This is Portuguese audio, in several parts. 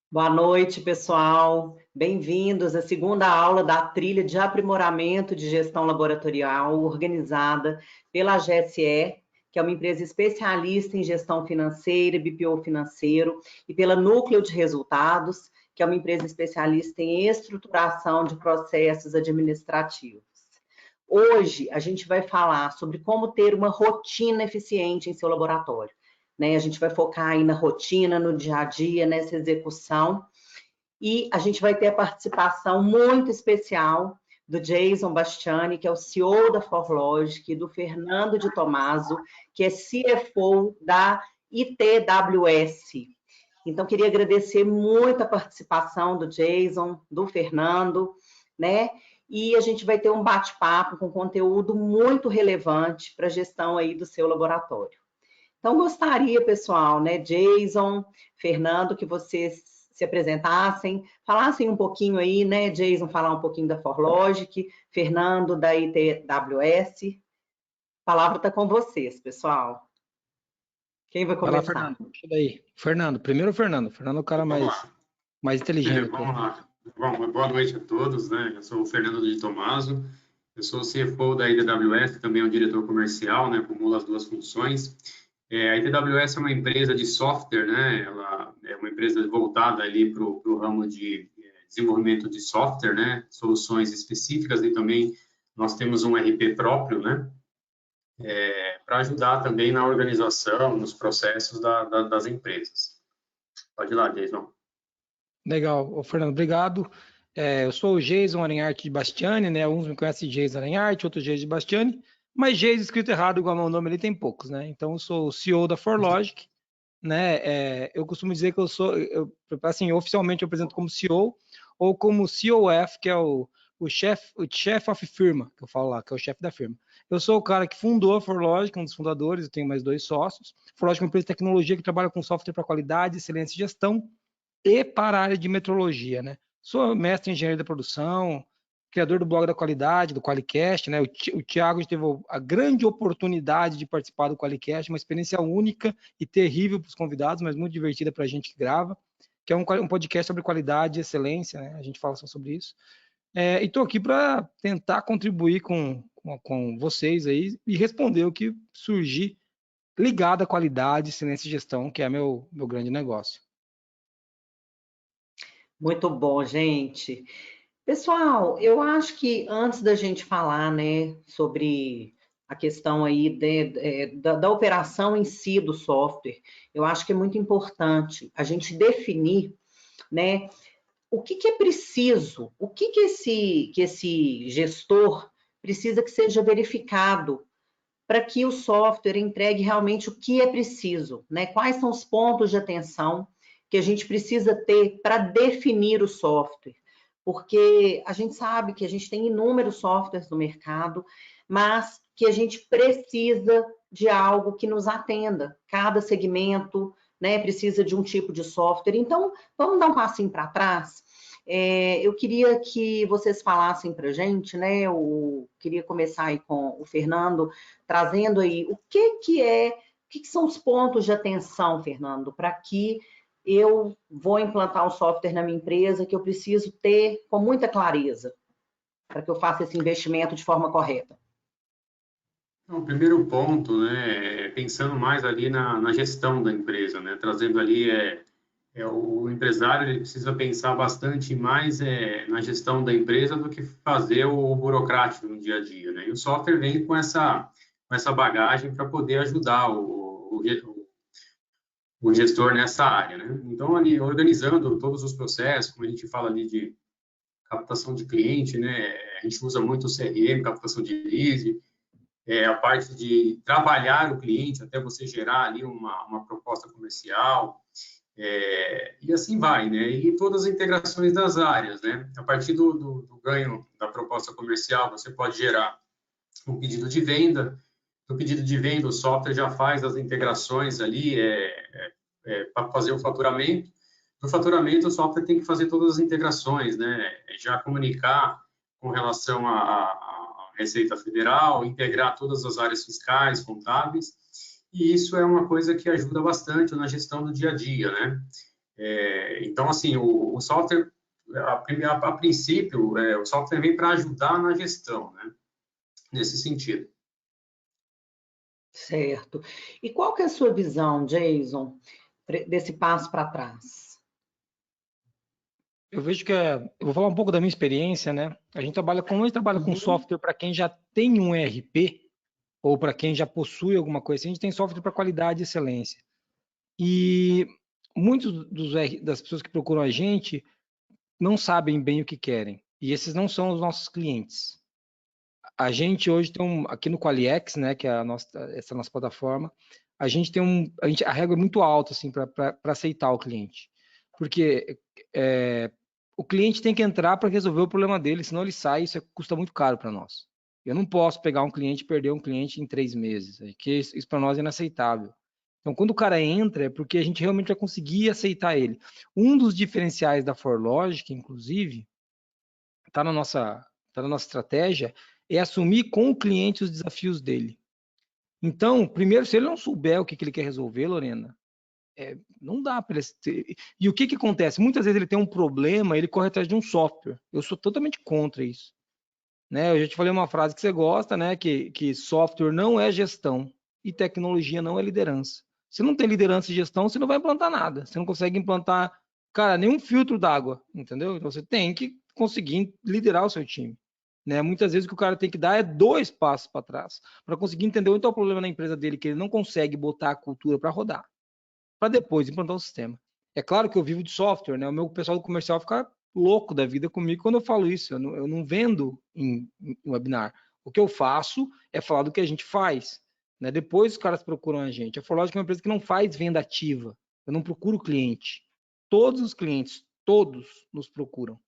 Boa noite, pessoal. Bem-vindos à segunda aula da trilha de aprimoramento de gestão laboratorial organizada pela GSE, que é uma empresa especialista em gestão financeira e BPO financeiro, e pela Núcleo de Resultados, que é uma empresa especialista em estruturação de processos administrativos. Hoje, a gente vai falar sobre como ter uma rotina eficiente em seu laboratório. A gente vai focar aí na rotina, no dia a dia, nessa execução. E a gente vai ter a participação muito especial do Jason Bastiani, que é o CEO da ForLogic, e do Fernando de Tomaso, que é CFO da ITWS. Então, queria agradecer muito a participação do Jason, do Fernando, né? E a gente vai ter um bate-papo com conteúdo muito relevante para a gestão aí do seu laboratório. Então, gostaria, pessoal, né, Jason, Fernando, que vocês se apresentassem, falassem um pouquinho aí, né, Jason falar um pouquinho da ForLogic, Fernando da ITWS. A palavra está com vocês, pessoal. Quem vai começar? Vai lá, Fernando. Daí. Fernando, primeiro o Fernando. Fernando é o cara mais inteligente. Vamos lá. Bom, boa noite a todos, né? Eu sou o Fernando de Tomaso, eu sou o CFO da ITWS, também é um diretor comercial, né? Acumula as duas funções. A ITWS é uma empresa de software, né? Ela é uma empresa voltada ali para o ramo de desenvolvimento de software, né? Soluções específicas, e também nós temos um RP próprio, né? Para ajudar também na organização, nos processos das empresas. Pode ir lá, Jason. Legal, Fernando, obrigado. Eu sou o Jason Arenhart de Bastiani, né? Uns me conhecem de Jason Arenhart, outros Jason de Bastiani, mas Jason escrito errado igual ao meu nome, ele tem poucos, né? Então, eu sou o CEO da ForLogic, né? Eu costumo dizer que assim, oficialmente eu apresento como CEO ou como COF, que é o chef of firma, que eu falo lá, que é o chefe da firma. Eu sou o cara que fundou a ForLogic, um dos fundadores, eu tenho mais 2 sócios. ForLogic é uma empresa de tecnologia que trabalha com software para qualidade, excelência e gestão e para a área de metrologia, né? Sou mestre em engenharia da produção, criador do blog da qualidade, do Qualicast, né? O Thiago teve a grande oportunidade de participar do Qualicast, uma experiência única e terrível para os convidados, mas muito divertida para a gente que grava, que é um podcast sobre qualidade e excelência, né? A gente fala só sobre isso. E estou aqui para tentar contribuir com vocês aí e responder o que surgir ligado à qualidade, excelência e gestão, que é meu grande negócio. Muito bom, gente. Pessoal, eu acho que antes da gente falar, né, sobre a questão aí da operação em si do software, eu acho que é muito importante a gente definir, né, o que é preciso, o que esse gestor precisa que seja verificado para que o software entregue realmente o que é preciso, né? Quais são os pontos de atenção que a gente precisa ter para definir o software? Porque a gente sabe que a gente tem inúmeros softwares no mercado, mas que a gente precisa de algo que nos atenda. Cada segmento, né, precisa de um tipo de software. Então, vamos dar um passinho para trás. Eu queria que vocês falassem para a gente, né? Eu queria começar aí com o Fernando, trazendo aí o que são os pontos de atenção, Fernando, para que eu vou implantar um software na minha empresa que eu preciso ter com muita clareza para que eu faça esse investimento de forma correta. O primeiro ponto, né, pensando mais ali na gestão da empresa, né, trazendo ali o empresário, ele precisa pensar bastante mais na gestão da empresa do que fazer o burocrático no dia a dia, né? E o software vem com essa bagagem para poder ajudar o gestor nessa área, né? Então, ali, organizando todos os processos, como a gente fala ali de captação de cliente, né? A gente usa muito o CRM, captação de lead, a parte de trabalhar o cliente até você gerar ali uma proposta comercial, e assim vai, né? E todas as integrações das áreas, né? A partir do ganho da proposta comercial, você pode gerar um pedido de venda. No pedido de venda, o software já faz as integrações ali para fazer o faturamento. No faturamento, o software tem que fazer todas as integrações, né? Já comunicar com relação à Receita Federal, integrar todas as áreas fiscais, contábeis. e isso é uma coisa que ajuda bastante na gestão do dia a dia, né? Então, assim, o software, a princípio, o software vem para ajudar na gestão, né? Nesse sentido. Certo. E qual que é a sua visão, Jason, desse passo para trás? Eu vejo que eu vou falar um pouco da minha experiência, né? A gente trabalha com software para quem já tem um ERP ou para quem já possui alguma coisa assim. A gente tem software para qualidade e excelência. E muitos das pessoas que procuram a gente não sabem bem o que querem. E esses não são os nossos clientes. A gente hoje tem aqui no Qualiex, né, que é essa nossa plataforma, a gente tem a régua é muito alta assim para aceitar o cliente, porque o cliente tem que entrar para resolver o problema dele, senão ele sai, isso custa muito caro para nós. Eu não posso pegar um cliente e perder um cliente em 3 meses, que isso para nós é inaceitável. Então, quando o cara entra, é porque a gente realmente vai conseguir aceitar ele. Um dos diferenciais da ForLogic, inclusive, está na nossa estratégia, é assumir com o cliente os desafios dele. Então, primeiro, se ele não souber o que ele quer resolver, Lorena, não dá para ele. E o que acontece? Muitas vezes ele tem um problema, ele corre atrás de um software. Eu sou totalmente contra isso. Né? Eu já te falei uma frase que você gosta, né? Que software não é gestão e tecnologia não é liderança. Se não tem liderança e gestão, você não vai implantar nada. Você não consegue implantar, cara, nenhum filtro d'água, entendeu? Então você tem que conseguir liderar o seu time. Né? Muitas vezes o que o cara tem que dar é 2 passos para trás, para conseguir entender onde está o problema na empresa dele, que ele não consegue botar a cultura para rodar, para depois implantar o sistema. É claro que eu vivo de software, né? O meu pessoal do comercial fica louco da vida comigo quando eu falo isso. Eu não vendo em webinar. O que eu faço é falar do que a gente faz. Né? Depois os caras procuram a gente. A ForLogic é uma empresa que não faz venda ativa. Eu não procuro cliente. Todos os clientes, todos nos procuram.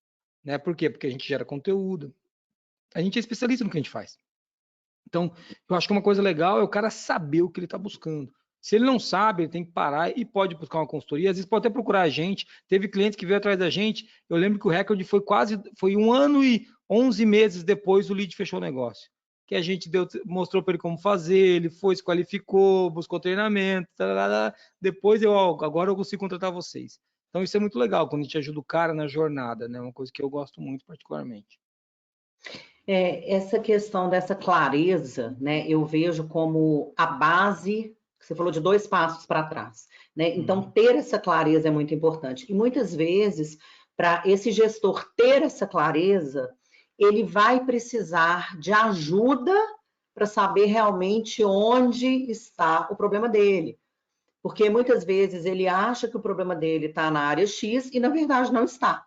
Né? Por quê? Porque a gente gera conteúdo. A gente é especialista no que a gente faz. Então, eu acho que uma coisa legal é o cara saber o que ele está buscando. Se ele não sabe, ele tem que parar e pode buscar uma consultoria. Às vezes pode até procurar a gente. Teve cliente que veio atrás da gente. Eu lembro que o recorde foi 1 ano e 11 meses depois o lead fechou o negócio. Que a gente mostrou para ele como fazer, ele foi, se qualificou, buscou treinamento, depois agora eu consigo contratar vocês. Então isso é muito legal, quando a gente ajuda o cara na jornada, né? Uma coisa que eu gosto muito particularmente. Essa questão dessa clareza, né, eu vejo como a base, você falou de 2 passos para trás, né? Então, ter essa clareza é muito importante. E muitas vezes, para esse gestor ter essa clareza, ele vai precisar de ajuda para saber realmente onde está o problema dele. Porque muitas vezes ele acha que o problema dele está na área X e, na verdade, não está,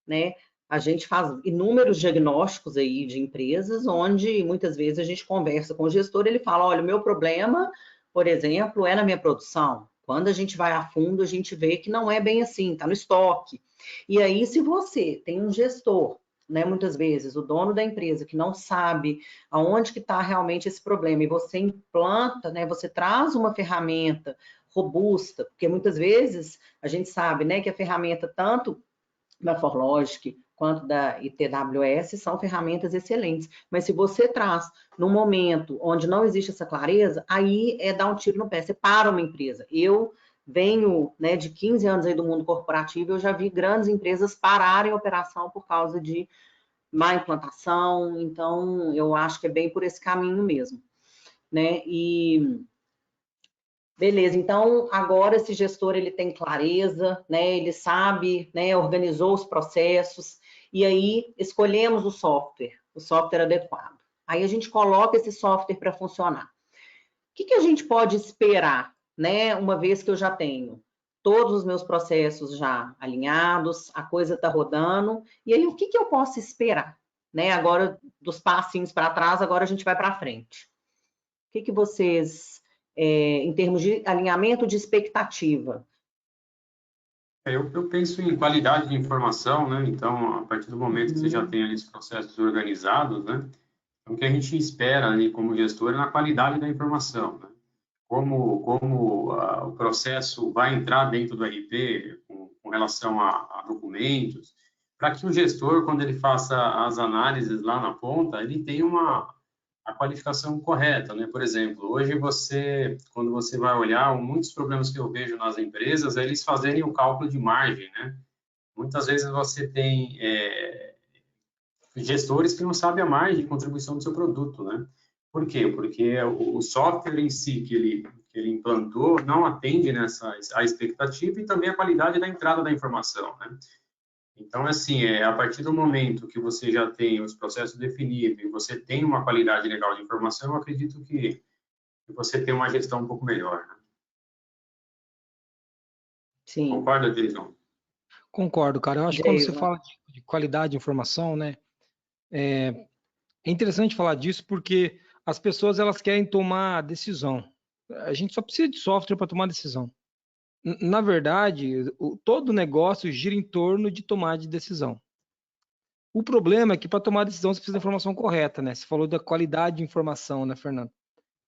né? A gente faz inúmeros diagnósticos aí de empresas, onde muitas vezes a gente conversa com o gestor, ele fala, olha, o meu problema, por exemplo, é na minha produção. Quando a gente vai a fundo, a gente vê que não é bem assim, está no estoque. E aí, se você tem um gestor, né, muitas vezes, o dono da empresa, que não sabe aonde que está realmente esse problema, e você implanta, né, você traz uma ferramenta robusta, porque muitas vezes a gente sabe, né, que a ferramenta tanto da ForLogic quanto da ITWS são ferramentas excelentes. Mas se você traz num momento onde não existe essa clareza, aí é dar um tiro no pé, você para uma empresa. Eu venho, né, de 15 anos aí do mundo corporativo, eu já vi grandes empresas pararem a operação por causa de má implantação, então eu acho que é bem por esse caminho mesmo, né? E beleza, então agora esse gestor ele tem clareza, né? Ele sabe, né? Organizou os processos e aí escolhemos o software adequado. Aí a gente coloca esse software para funcionar. O que a gente pode esperar, né? Uma vez que eu já tenho todos os meus processos já alinhados, a coisa está rodando, e aí o que eu posso esperar, né? Agora dos passinhos para trás, agora a gente vai para frente. O que vocês em termos de alinhamento de expectativa? Eu penso em qualidade de informação, né? Então, a partir do momento que você já tem ali os processos organizados, né? Então, o que a gente espera ali como gestor é na qualidade da informação, né? Como o processo vai entrar dentro do RP com relação a documentos, para que o gestor, quando ele faça as análises lá na ponta, ele tenha a qualificação correta, né? Por exemplo, hoje quando você vai olhar, muitos problemas que eu vejo nas empresas é eles fazerem o cálculo de margem, né? Muitas vezes você tem gestores que não sabem a margem de contribuição do seu produto, né? Por quê? Porque o software em si que ele implantou não atende a expectativa e também a qualidade da entrada da informação, né? Então, assim, a partir do momento que você já tem os processos definidos e você tem uma qualidade legal de informação, eu acredito que você tem uma gestão um pouco melhor, né? Sim. Concorda, Jason? Concordo, cara. Eu acho que quando você fala de qualidade de informação, né, é interessante falar disso porque as pessoas elas querem tomar decisão. A gente só precisa de software para tomar decisão. Na verdade, todo negócio gira em torno de tomar de decisão. O problema é que para tomar decisão você precisa da informação correta, né? Você falou da qualidade de informação, né, Fernando?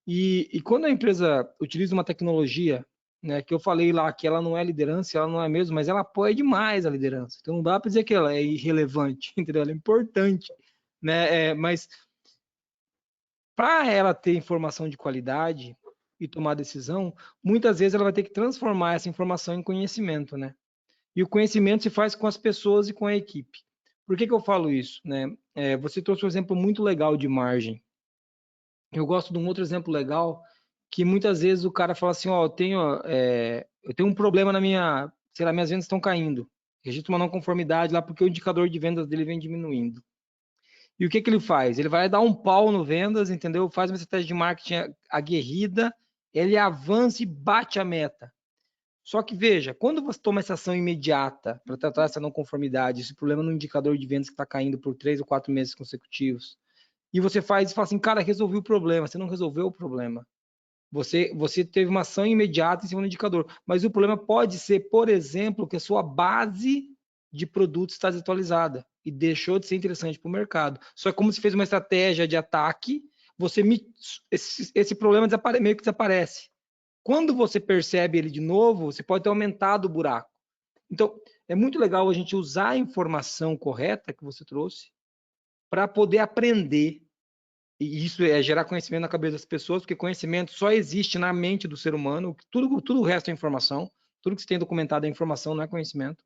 E quando a empresa utiliza uma tecnologia, né, que eu falei lá que ela não é liderança, ela não é mesmo, mas ela apoia demais a liderança. Então não dá para dizer que ela é irrelevante, entendeu? Ela é importante, né? Mas para ela ter informação de qualidade e tomar decisão, muitas vezes ela vai ter que transformar essa informação em conhecimento, né? E o conhecimento se faz com as pessoas e com a equipe. Por que eu falo isso, né? Você trouxe um exemplo muito legal de margem. Eu gosto de um outro exemplo legal que muitas vezes o cara fala assim, ó, eu tenho um problema sei lá, minhas vendas estão caindo. Registro uma não conformidade lá porque o indicador de vendas dele vem diminuindo. E o que ele faz? Ele vai dar um pau no vendas, entendeu? Faz uma estratégia de marketing aguerrida, ele avança e bate a meta. Só que veja, quando você toma essa ação imediata para tratar essa não conformidade, esse problema no indicador de vendas que está caindo por 3 ou 4 meses consecutivos, e você fala assim, cara, resolvi o problema. Você não resolveu o problema. Você teve uma ação imediata em cima do indicador. Mas o problema pode ser, por exemplo, que a sua base de produtos está desatualizada e deixou de ser interessante para o mercado. Só que como você fez uma estratégia de ataque, esse problema meio que desaparece. Quando você percebe ele de novo, você pode ter aumentado o buraco. Então, é muito legal a gente usar a informação correta que você trouxe para poder aprender. E isso é gerar conhecimento na cabeça das pessoas, porque conhecimento só existe na mente do ser humano. Tudo o resto é informação. Tudo que você tem documentado é informação, não é conhecimento.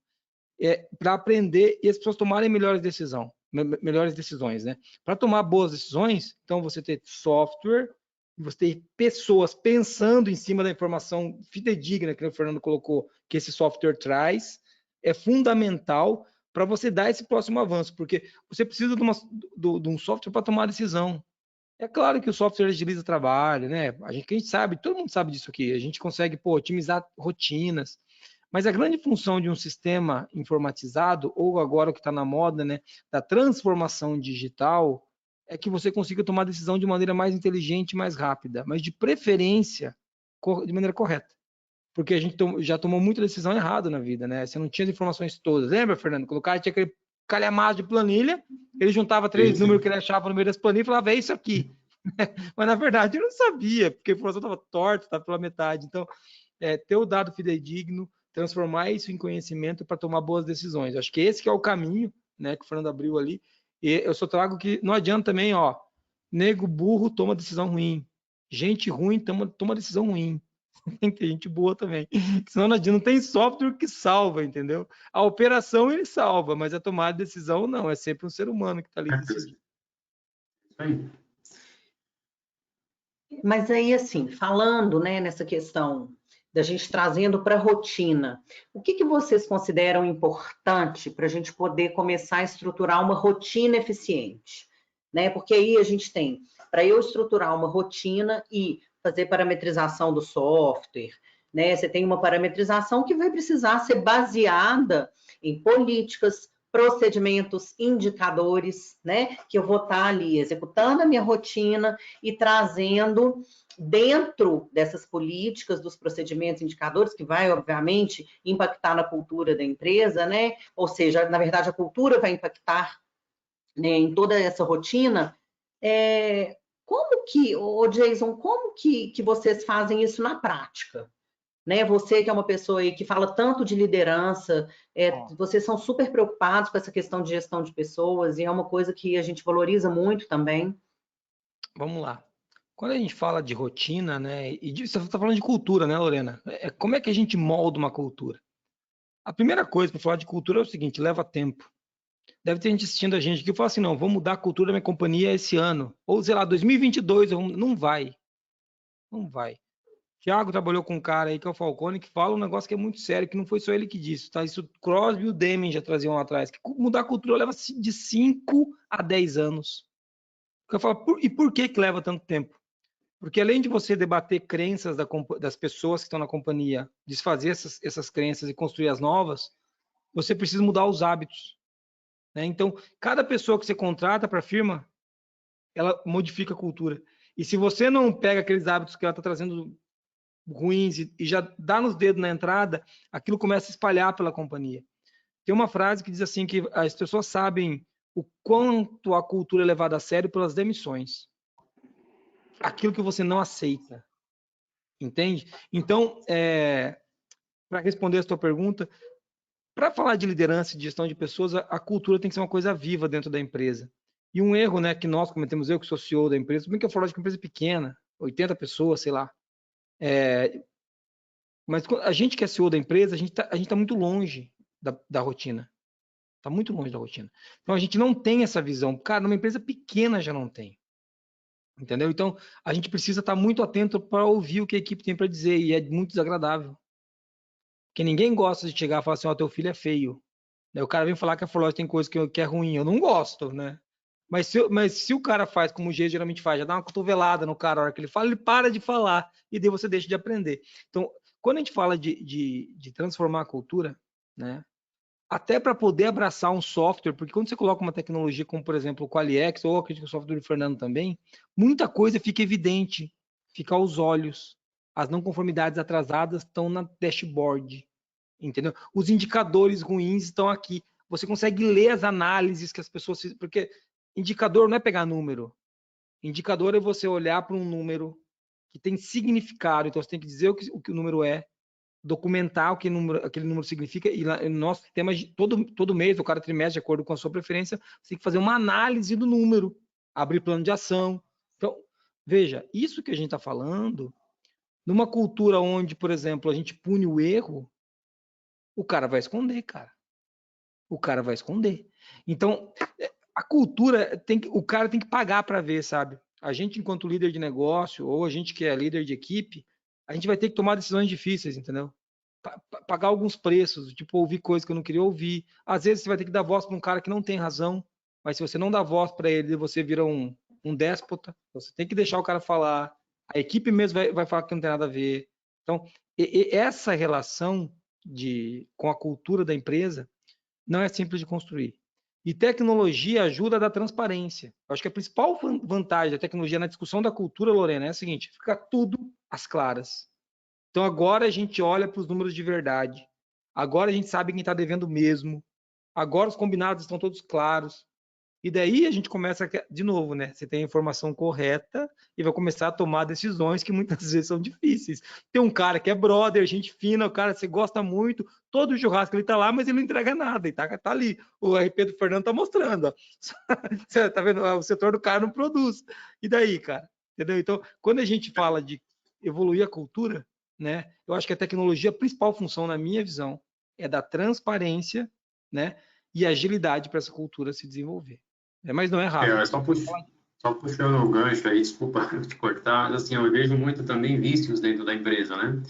Para aprender e as pessoas tomarem melhores decisões, né? Para tomar boas decisões, então você ter software, você ter pessoas pensando em cima da informação fidedigna que o Fernando colocou, que esse software traz, é fundamental para você dar esse próximo avanço, porque você precisa de um software para tomar decisão. É claro que o software agiliza o trabalho, né? A gente sabe, todo mundo sabe disso aqui. A gente consegue, otimizar rotinas. Mas a grande função de um sistema informatizado, ou agora o que está na moda, né, da transformação digital, é que você consiga tomar decisão de maneira mais inteligente e mais rápida, mas de preferência de maneira correta. Porque a gente já tomou muita decisão errada na vida, né? Você não tinha as informações todas. Lembra, Fernando? Colocar, tinha aquele calhamaço de planilha, ele juntava 3 números que ele achava no meio das planilhas e falava, é isso aqui. Mas, na verdade, eu não sabia, porque a informação estava torta, estava pela metade. Então, ter o dado fidedigno, transformar isso em conhecimento para tomar boas decisões. Acho que esse que é o caminho, né, que o Fernando abriu ali. E eu só trago que não adianta também, ó, nego burro toma decisão ruim, gente ruim toma decisão ruim. Tem que ter gente boa também. Senão não adianta, não tem software que salva, entendeu? A operação ele salva, mas a tomada de decisão não, é sempre um ser humano que está ali decidindo. Mas aí, assim, falando, né, nessa questão da gente trazendo para a rotina, o que vocês consideram importante para a gente poder começar a estruturar uma rotina eficiente? Né? Porque aí a gente tem, para eu estruturar uma rotina e fazer parametrização do software, né? Você tem uma parametrização que vai precisar ser baseada em políticas, procedimentos, indicadores, né? Que eu vou estar ali executando a minha rotina e trazendo dentro dessas políticas, dos procedimentos, indicadores, que vai, obviamente, impactar na cultura da empresa, né? Ou seja, na verdade, a cultura vai impactar, né, em toda essa rotina. Como que, Jason, como que vocês fazem isso na prática? Né? Você que é uma pessoa aí que fala tanto de liderança, vocês são super preocupados com essa questão de gestão de pessoas e é uma coisa que a gente valoriza muito também. Vamos lá. Quando a gente fala de rotina, né, você está falando de cultura, né, Lorena? Como é que a gente molda uma cultura? A primeira coisa para falar de cultura é o seguinte, leva tempo. Deve ter gente assistindo a gente que fala assim, não, vou mudar a cultura da minha companhia esse ano. Ou, sei lá, 2022, não vai. Não vai. Thiago trabalhou com um cara aí, que é o Falcone, que fala um negócio que é muito sério, que não foi só ele que disse, tá? Isso o Crosby e o Deming já traziam lá atrás, que mudar a cultura leva de 5 a 10 anos. Eu falo, e por que leva tanto tempo? Porque além de você debater crenças das pessoas que estão na companhia, desfazer essas crenças e construir as novas, você precisa mudar os hábitos, né? Então, cada pessoa que você contrata para a firma, ela modifica a cultura. E se você não pega aqueles hábitos que ela está trazendo ruins e já dá nos dedos na entrada, aquilo começa a espalhar pela companhia. Tem uma frase que diz assim que as pessoas sabem o quanto a cultura é levada a sério pelas demissões. Aquilo que você não aceita. Entende? Então, para responder a sua pergunta, para falar de liderança e de gestão de pessoas, a cultura tem que ser uma coisa viva dentro da empresa. E um erro, né, que nós cometemos, eu que sou CEO da empresa, bem que eu falo de uma empresa pequena, 80 pessoas, sei lá. Mas a gente que é CEO da empresa, a gente tá muito longe da rotina. Está muito longe da rotina. Então, a gente não tem essa visão. Cara, numa empresa pequena já não tem. Entendeu? Então, a gente precisa estar muito atento para ouvir o que a equipe tem para dizer, e é muito desagradável. Porque ninguém gosta de chegar e falar assim, ó, teu filho é feio. O cara vem falar que a Forlost tem coisa que é ruim, eu não gosto, né? Mas se o cara faz como o G geralmente faz, já dá uma cotovelada no cara, a hora que ele fala, ele para de falar, e daí você deixa de aprender. Então, quando a gente fala de transformar a cultura, né? Até para poder abraçar um software, porque quando você coloca uma tecnologia como, por exemplo, o Qualiex, ou acredito que o software do Fernando também, muita coisa fica evidente, fica aos olhos. As não conformidades atrasadas estão na dashboard, entendeu? Os indicadores ruins estão aqui. Você consegue ler as análises que as pessoas fazem, porque indicador não é pegar número. Indicador é você olhar para um número que tem significado, então você tem que dizer o que o número é, documentar o que aquele número significa, e lá, nós temos todo mês, ou cada trimestre, de acordo com a sua preferência, você tem que fazer uma análise do número, abrir plano de ação. Então, veja, isso que a gente está falando, numa cultura onde, por exemplo, a gente pune o erro, o cara vai esconder, cara. O cara vai esconder. Então, a cultura, o cara tem que pagar para ver, sabe? A gente, enquanto líder de negócio, ou a gente que é líder de equipe, a gente vai ter que tomar decisões difíceis, entendeu? Pagar alguns preços, tipo, ouvir coisas que eu não queria ouvir. Às vezes você vai ter que dar voz para um cara que não tem razão, mas se você não dá voz para ele, você vira um déspota. Você tem que deixar o cara falar. A equipe mesmo vai falar que não tem nada a ver. Então, essa relação com a cultura da empresa não é simples de construir. E tecnologia ajuda a dar transparência. Eu acho que a principal vantagem da tecnologia na discussão da cultura, Lorena, é a seguinte: fica tudo às claras. Então agora a gente olha para os números de verdade. Agora a gente sabe quem está devendo mesmo. Agora os combinados estão todos claros. E daí a gente começa, de novo, né? Você tem a informação correta e vai começar a tomar decisões que muitas vezes são difíceis. Tem um cara que é brother, gente fina, o cara você gosta muito, todo churrasco ele tá lá, mas ele não entrega nada, e tá ali. O RP do Fernando tá mostrando, ó. Você tá vendo? O setor do cara não produz. E daí, cara? Entendeu? Então, quando a gente fala de evoluir a cultura, né? Eu acho que a tecnologia, a principal função, na minha visão, é dar transparência, né? E agilidade para essa cultura se desenvolver. Mas não é rápido. Só puxando o gancho aí, desculpa te cortar, mas assim, eu vejo muito também vícios dentro da empresa, né?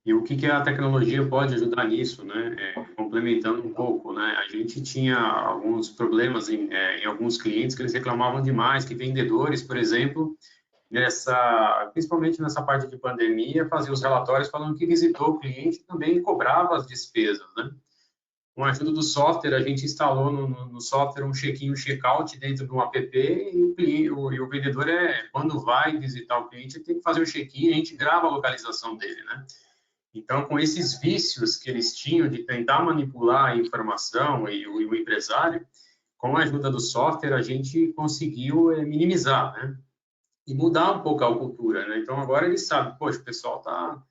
E o que a tecnologia pode ajudar nisso, né? Complementando um pouco, né? A gente tinha alguns problemas em alguns clientes que eles reclamavam demais, que vendedores, por exemplo, principalmente nessa parte de pandemia, fazia os relatórios falando que visitou o cliente e também cobrava as despesas, né? Com a ajuda do software, a gente instalou no software um check-in, um check-out dentro de um app e o vendedor, quando vai visitar o cliente, ele tem que fazer o check-in e a gente grava a localização dele, né? Então, com esses vícios que eles tinham de tentar manipular a informação e o empresário, com a ajuda do software, a gente conseguiu minimizar, né? E mudar um pouco a cultura, né? Então, agora eles sabem, poxa, o pessoal tá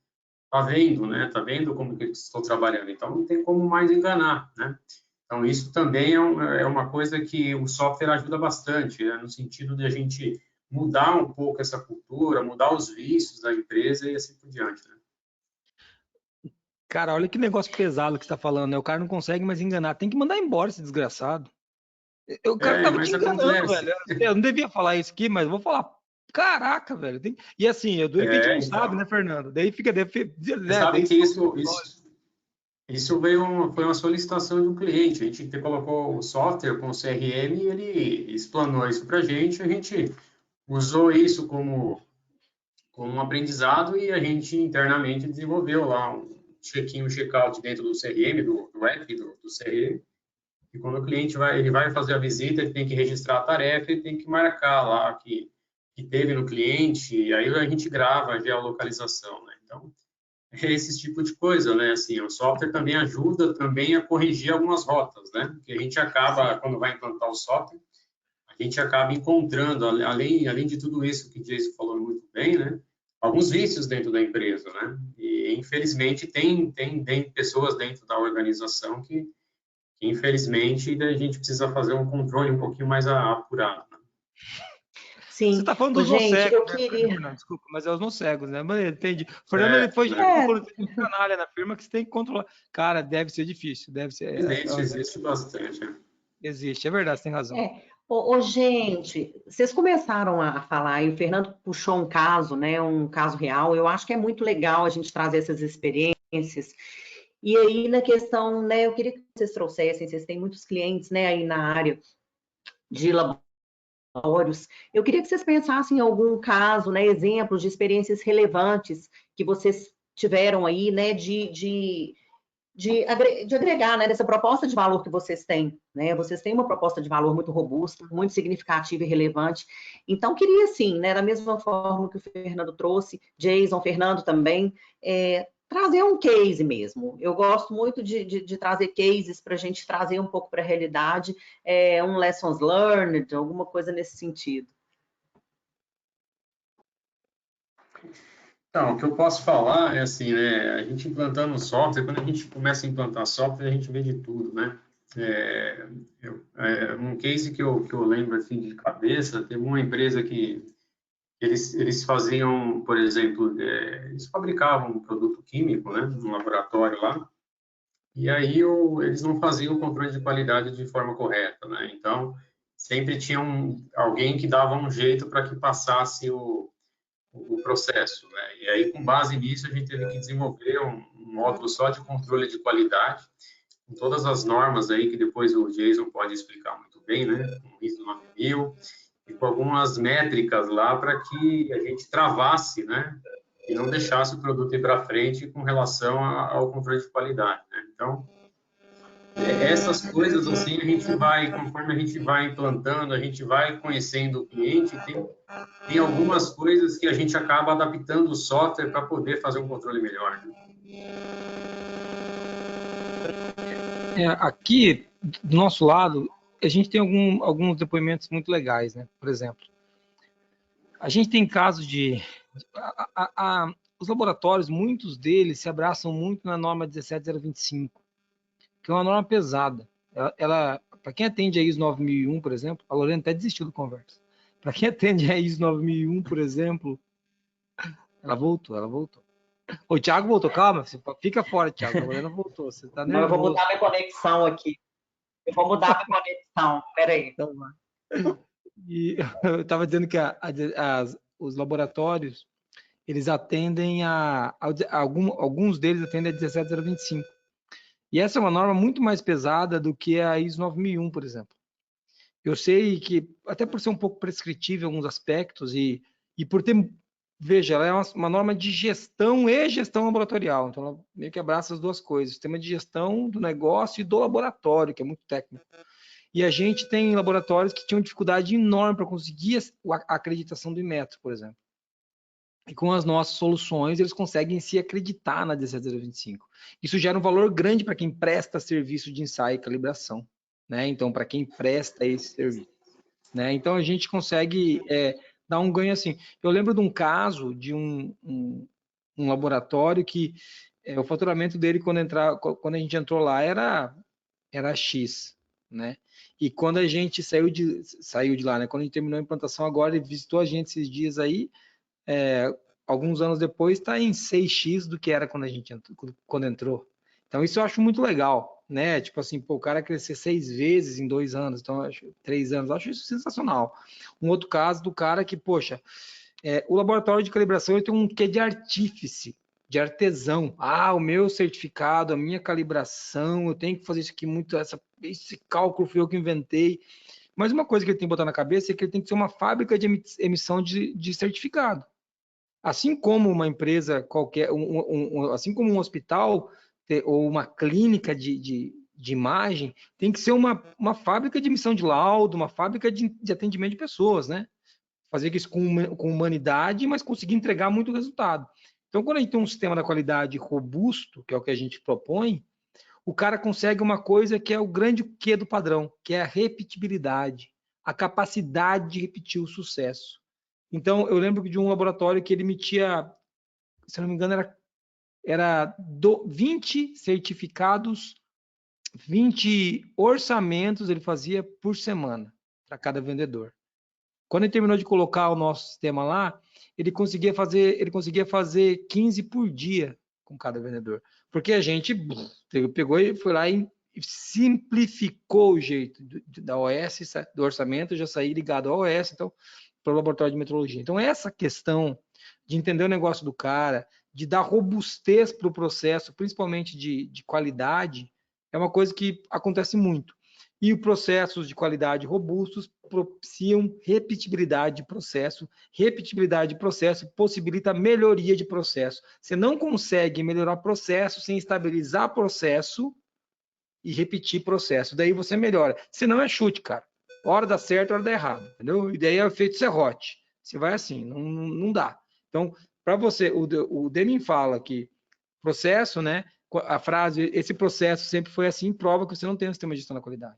vendo, né? Tá vendo como que eu estou trabalhando, então não tem como mais enganar, né? Então isso também é uma coisa que o software ajuda bastante, né? No sentido de a gente mudar um pouco essa cultura, mudar os vícios da empresa e assim por diante, né? Cara, olha que negócio pesado que você está falando, né? O cara não consegue mais enganar. Tem que mandar embora esse desgraçado. O cara tava te Mas enganando, acontece. velho. Eu não devia falar isso aqui, mas eu vou falar. Caraca, velho. E assim, de repente não sabe, Então, né, Fernando? Daí fica, você né? sabe Daí que isso foi uma solicitação de um cliente. A gente colocou o software com o CRM e ele explanou isso para a gente usou isso como um aprendizado e a gente internamente desenvolveu lá um check-in, um check-out dentro do CRM, do app do CRM. E quando o cliente ele vai fazer a visita, ele tem que registrar a tarefa e tem que marcar lá que teve no cliente, e aí a gente grava a geolocalização, né? Então, é esse tipo de coisa, né? Assim, o software também ajuda também a corrigir algumas rotas, né? Porque a gente acaba, quando vai implantar o software, a gente acaba encontrando, além de tudo isso que o Jason falou muito bem, né? Alguns vícios dentro da empresa, né? E, infelizmente, tem pessoas dentro da organização que infelizmente a gente precisa fazer um controle um pouquinho mais apurado, né? Você Sim, tá falando ô, dos gente, eu nocegos, né, queria. Fernando? Desculpa, mas é os nocegos, né? Mas entendi. O Fernando, ele foi Né? direto no É, ponto de canalha na firma que você tem que controlar. Cara, deve ser difícil, deve ser. Existe bastante. Né? Existe, é verdade, você tem razão. Gente, vocês começaram a falar, e o Fernando puxou um caso, né, um caso real. Eu acho que é muito legal a gente trazer essas experiências. E aí, na questão, né, eu queria que vocês trouxessem, vocês têm muitos clientes, né, aí na área de laboratórios. Eu queria que vocês pensassem em algum caso, né, exemplos de experiências relevantes que vocês tiveram aí, né, de agregar, né, dessa proposta de valor que vocês têm, né? Vocês têm uma proposta de valor muito robusta, muito significativa e relevante. Então, queria, sim, né, da mesma forma que o Fernando trouxe, Jason, Fernando também, trazer um case mesmo. Eu gosto muito de trazer cases para a gente trazer um pouco para a realidade, um lessons learned, alguma coisa nesse sentido. Então, o que eu posso falar é assim, né? A gente implantando software, quando a gente começa a implantar software, a gente vê de tudo, né? Um case que eu lembro assim de cabeça, teve uma empresa que eles faziam, por exemplo, eles fabricavam um produto químico, né? No laboratório lá, e aí eles não faziam o controle de qualidade de forma correta, né? Então, sempre tinha alguém que dava um jeito para que passasse o processo, né? E aí, com base nisso, a gente teve que desenvolver um módulo só de controle de qualidade, com todas as normas aí que depois o Jason pode explicar muito bem, né? Com o ISO 9000 e com algumas métricas lá para que a gente travasse, né? E não deixasse o produto ir para frente com relação ao controle de qualidade, né? Então, essas coisas assim a gente vai, conforme a gente vai implantando, a gente vai conhecendo o cliente, tem algumas coisas que a gente acaba adaptando o software para poder fazer um controle melhor. Né? Aqui, do nosso lado, a gente tem alguns depoimentos muito legais, né? Por exemplo, a gente tem casos os laboratórios, muitos deles se abraçam muito na norma 17025, que é uma norma pesada. Ela para quem atende a ISO 9001, por exemplo, a Lorena até desistiu do conversa. Para quem atende a ISO 9001, por exemplo, ela voltou. O Thiago voltou, calma, fica fora, Thiago, a Lorena voltou, você tá Não, eu vou nervoso. mudar minha conexão aqui. Eu vou mudar minha conexão. Peraí. Então, e eu estava dizendo que os laboratórios, eles atendem alguns deles atendem a 17025. E essa é uma norma muito mais pesada do que a ISO 9001, por exemplo. Eu sei que, até por ser um pouco prescritível em alguns aspectos e por ter, veja, ela é uma norma de gestão e gestão laboratorial, então ela meio que abraça as duas coisas, o sistema de gestão do negócio e do laboratório, que é muito técnico. E a gente tem laboratórios que tinham dificuldade enorme para conseguir a acreditação do Inmetro, por exemplo. E com as nossas soluções, eles conseguem se acreditar na 17025. Isso gera um valor grande para quem presta serviço de ensaio e calibração, né? Então, para quem presta esse serviço, né? Então, a gente consegue dar um ganho assim. Eu lembro de um caso de um laboratório que o faturamento dele, quando a gente entrou lá, era X. né? E quando a gente saiu de lá, né? Quando a gente terminou a implantação agora, ele visitou a gente esses dias aí, alguns anos depois, está em 6x do que era quando entrou. Então, isso eu acho muito legal, né? Tipo assim, pô, o cara crescer 6 vezes em 2 anos, então, 3 anos, eu acho isso sensacional. Um outro caso do cara que, poxa, o laboratório de calibração ele tem um quê de artífice, de artesão. Ah, o meu certificado, a minha calibração, eu tenho que fazer isso aqui muito, esse cálculo fui eu que inventei. Mas uma coisa que ele tem que botar na cabeça é que ele tem que ser uma fábrica de emissão de certificado. Assim como uma empresa qualquer, assim como um hospital ou uma clínica de imagem, tem que ser uma fábrica de emissão de laudo, uma fábrica de atendimento de pessoas, né? Fazer isso com humanidade, mas conseguir entregar muito resultado. Então, quando a gente tem um sistema da qualidade robusto, que é o que a gente propõe, o cara consegue uma coisa que é o grande quê do padrão, que é a repetibilidade, a capacidade de repetir o sucesso. Então, eu lembro de um laboratório que ele emitia, se não me engano, era 20 certificados, 20 orçamentos ele fazia por semana para cada vendedor. Quando ele terminou de colocar o nosso sistema lá, ele conseguia fazer 15 por dia com cada vendedor. Porque a gente pegou e foi lá e simplificou o jeito da OS, do orçamento, já sair ligado ao OS, então, para o laboratório de metrologia. Então, essa questão de entender o negócio do cara, de dar robustez para o processo, principalmente de qualidade, é uma coisa que acontece muito. E os processos de qualidade robustos propiciam repetibilidade de processo possibilita melhoria de processo. Você não consegue melhorar processo sem estabilizar processo e repetir processo. Daí você melhora. Se não é chute, cara. Hora dá certo, hora dá errado. Entendeu? E daí é o efeito serrote. Você vai assim, não dá. Então, para você, o Deming fala que processo, né? A frase, esse processo sempre foi assim, prova que você não tem um sistema de gestão da qualidade.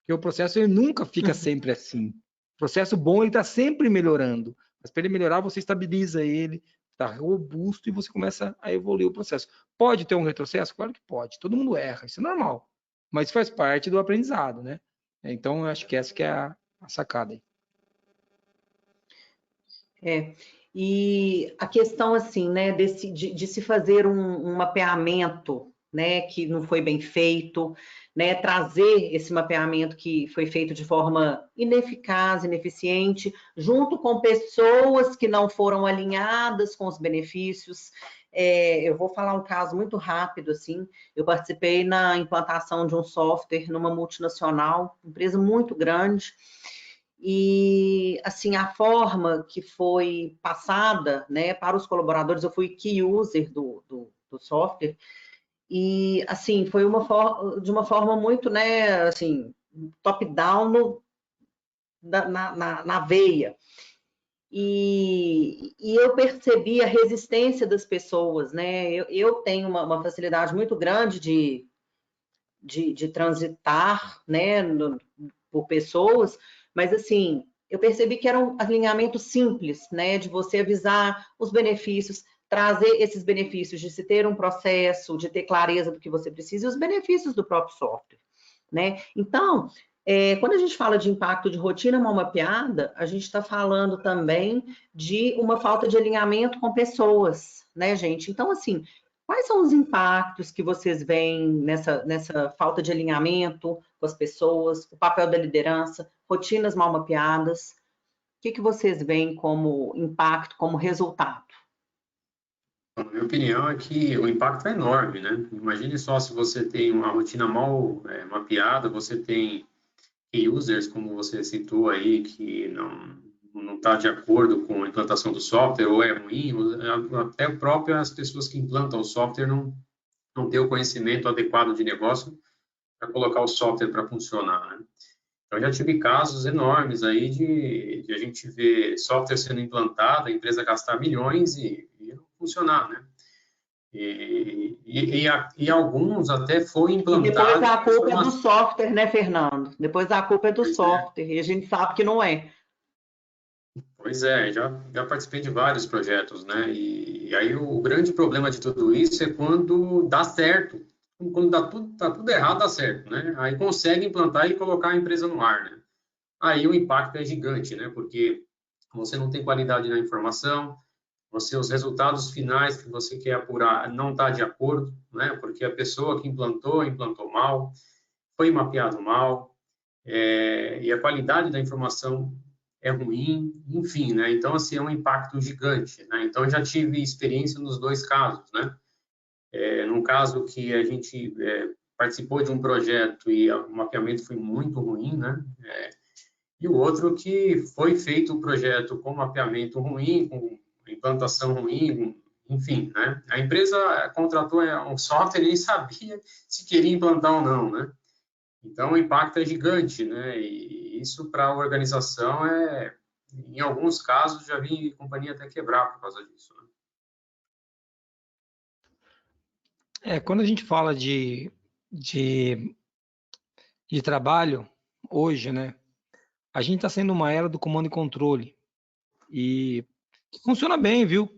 Porque o processo ele nunca fica sempre assim. O processo bom ele está sempre melhorando. Mas para ele melhorar, você estabiliza ele, está robusto e você começa a evoluir o processo. Pode ter um retrocesso? Claro que pode. Todo mundo erra, isso é normal. Mas faz parte do aprendizado, né? Então, eu acho que essa que é a sacada aí. E a questão, assim, né, de se fazer um mapeamento, né, que não foi bem feito, né, trazer esse mapeamento que foi feito de forma ineficaz, ineficiente, junto com pessoas que não foram alinhadas com os benefícios. Eu vou falar um caso muito rápido, assim, eu participei na implantação de um software numa multinacional, empresa muito grande, e, assim, a forma que foi passada, né, para os colaboradores, eu fui key user do software, e, assim, foi de uma forma muito, né, assim, top-down na veia. E eu percebi a resistência das pessoas, né, eu tenho uma facilidade muito grande de transitar, né, por pessoas, mas, assim, eu percebi que era um alinhamento simples, né, de você avisar os benefícios, trazer esses benefícios de se ter um processo, de ter clareza do que você precisa e os benefícios do próprio software, né? Então, quando a gente fala de impacto de rotina mal mapeada, a gente está falando também de uma falta de alinhamento com pessoas, né, gente? Então, assim, quais são os impactos que vocês veem nessa falta de alinhamento com as pessoas, o papel da liderança, rotinas mal mapeadas? O que vocês veem como impacto, como resultado? Na minha opinião, é que o impacto é enorme, né? Imagine só se você tem uma rotina mal mapeada, você tem users, como você citou aí, que não está de acordo com a implantação do software, ou é ruim, ou até próprio as pessoas que implantam o software não têm o conhecimento adequado de negócio para colocar o software para funcionar, né? Eu já tive casos enormes aí de a gente ver software sendo implantado, a empresa gastar milhões e não funcionar, né? E alguns até foi E implantado... depois a culpa é do software, né, Fernando? Depois a culpa é do Pois software, e a gente sabe que não é. Pois é, já participei de vários projetos, né? E aí o grande problema de tudo isso é quando dá certo quando tá tudo errado, dá certo, né? Aí consegue implantar e colocar a empresa no ar, né? Aí o impacto é gigante, né? Porque você não tem qualidade na informação, os resultados finais que você quer apurar não está de acordo, né? Porque a pessoa que implantou mal, foi mapeado mal, e a qualidade da informação é ruim, enfim, né? Então, assim, é um impacto gigante, né? Então, eu já tive experiência nos dois casos, né? Num caso que a gente participou de um projeto e o mapeamento foi muito ruim, né? E o outro que foi feito o projeto com mapeamento ruim, com implantação ruim, enfim, né? A empresa contratou um software e nem sabia se queria implantar ou não, né? Então, o impacto é gigante, né? E isso para a organização em alguns casos, já vi companhia até quebrar por causa disso, né? Quando a gente fala de, de trabalho, hoje, né? A gente está sendo uma era do comando e controle. E funciona bem, viu?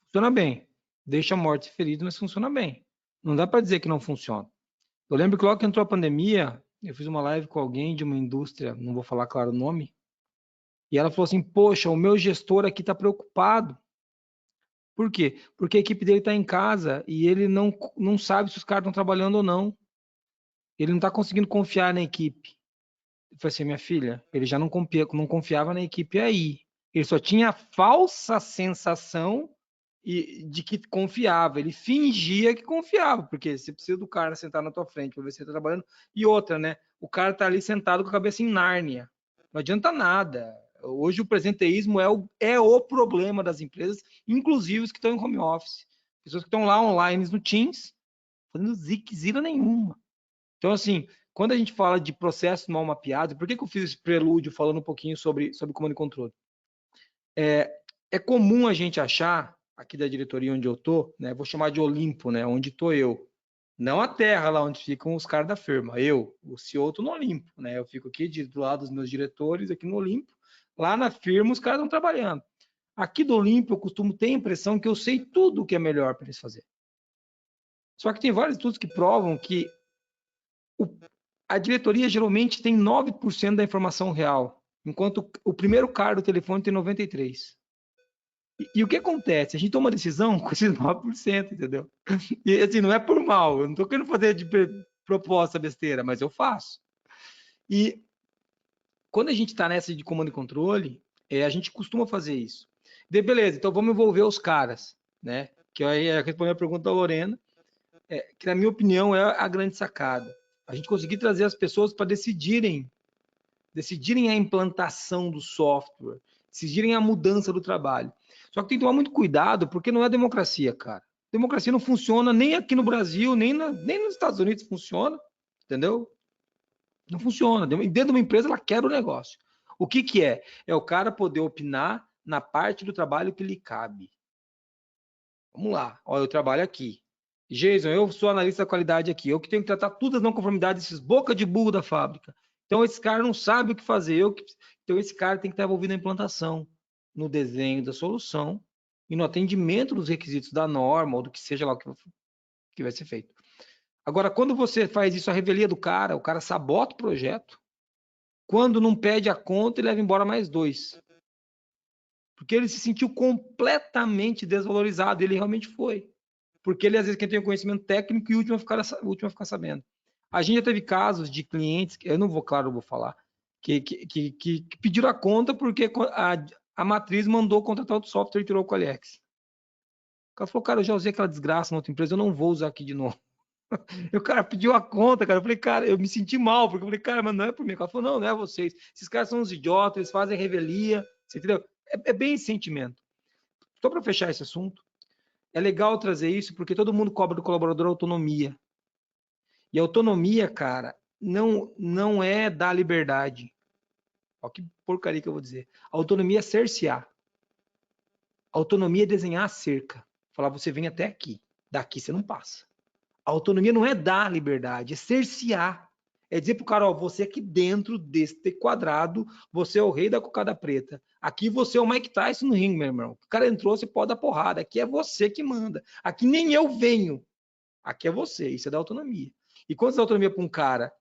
Funciona bem. Deixa mortos e feridos, mas funciona bem. Não dá para dizer que não funciona. Eu lembro que logo que entrou a pandemia, eu fiz uma live com alguém de uma indústria, não vou falar claro o nome, e ela falou assim: poxa, o meu gestor aqui está preocupado. Por quê? Porque a equipe dele está em casa e ele não sabe se os caras estão trabalhando ou não. Ele não está conseguindo confiar na equipe. Eu falei assim: minha filha, ele já não confiava na equipe aí. Ele só tinha a falsa sensação de que confiava. Ele fingia que confiava, porque você precisa do cara sentar na tua frente para ver se ele está trabalhando. E outra, né? O cara está ali sentado com a cabeça em Nárnia. Não adianta nada. Hoje o presenteísmo é o problema das empresas, inclusive os que estão em home office. Pessoas que estão lá online no Teams, fazendo zira nenhuma. Então, assim, quando a gente fala de processos mal mapeados, por que eu fiz esse prelúdio falando um pouquinho sobre comando e controle? É comum a gente achar, aqui da diretoria onde eu estou, né, vou chamar de Olimpo, né, onde estou eu, não a terra lá onde ficam os caras da firma, o CEO, estou no Olimpo, né, eu fico aqui do lado dos meus diretores, aqui no Olimpo, lá na firma os caras estão trabalhando. Aqui do Olimpo eu costumo ter a impressão que eu sei tudo o que é melhor para eles fazerem. Só que tem vários estudos que provam que a diretoria geralmente tem 9% da informação real, enquanto o primeiro cara do telefone tem 93%. E o que acontece? A gente toma decisão com esses 9%, entendeu? E assim, não é por mal, eu não estou querendo fazer de proposta besteira, mas eu faço. E quando a gente está nessa de comando e controle, a gente costuma fazer isso. Beleza, então vamos envolver os caras, né? Que aí é responder a pergunta da Lorena, que na minha opinião é a grande sacada. A gente conseguir trazer as pessoas para decidirem a implantação do software, decidirem a mudança do trabalho. Só que tem que tomar muito cuidado, porque não é democracia, cara. Democracia não funciona nem aqui no Brasil, nem nos Estados Unidos funciona, entendeu? Não funciona. Dentro de uma empresa, ela quer o negócio. O que é? É o cara poder opinar na parte do trabalho que lhe cabe. Vamos lá. Olha, eu trabalho aqui. Jason, eu sou analista da qualidade aqui. Eu que tenho que tratar todas as não conformidades desses boca de burro da fábrica. Então, esse cara não sabe o que fazer. Então, esse cara tem que estar envolvido na implantação, no desenho da solução e no atendimento dos requisitos da norma ou do que seja lá que vai ser feito. Agora, quando você faz isso à revelia do cara, o cara sabota o projeto. Quando não pede a conta, ele leva embora mais 2. Porque ele se sentiu completamente desvalorizado. Ele realmente foi. Porque ele, às vezes, quem tem o conhecimento técnico e o último a ficar sabendo. A gente já teve casos de clientes, eu não vou, claro, eu vou falar, que pediram a conta porque a matriz mandou contratar outro software e tirou o Qualiex. O cara falou, cara, eu já usei aquela desgraça na outra empresa, eu não vou usar aqui de novo. E o cara pediu a conta, cara. Eu falei, cara, eu me senti mal, porque eu falei, cara, mas não é por mim. O cara falou, não é vocês. Esses caras são uns idiotas, eles fazem revelia, você entendeu? É bem esse sentimento. Só para fechar esse assunto, é legal trazer isso porque todo mundo cobra do colaborador autonomia. E autonomia, cara, não é dar liberdade. Olha que porcaria que eu vou dizer. Autonomia é cercear. Autonomia é desenhar a cerca. Falar, você vem até aqui. Daqui você não passa. A autonomia não é dar liberdade, é cercear. É dizer pro cara, ó, você aqui dentro desse quadrado, você é o rei da cocada preta. Aqui você é o Mike Tyson no ringue, meu irmão. O cara entrou, você pode dar porrada. Aqui é você que manda. Aqui nem eu venho. Aqui é você, isso é da autonomia. E quando você dá autonomia para um cara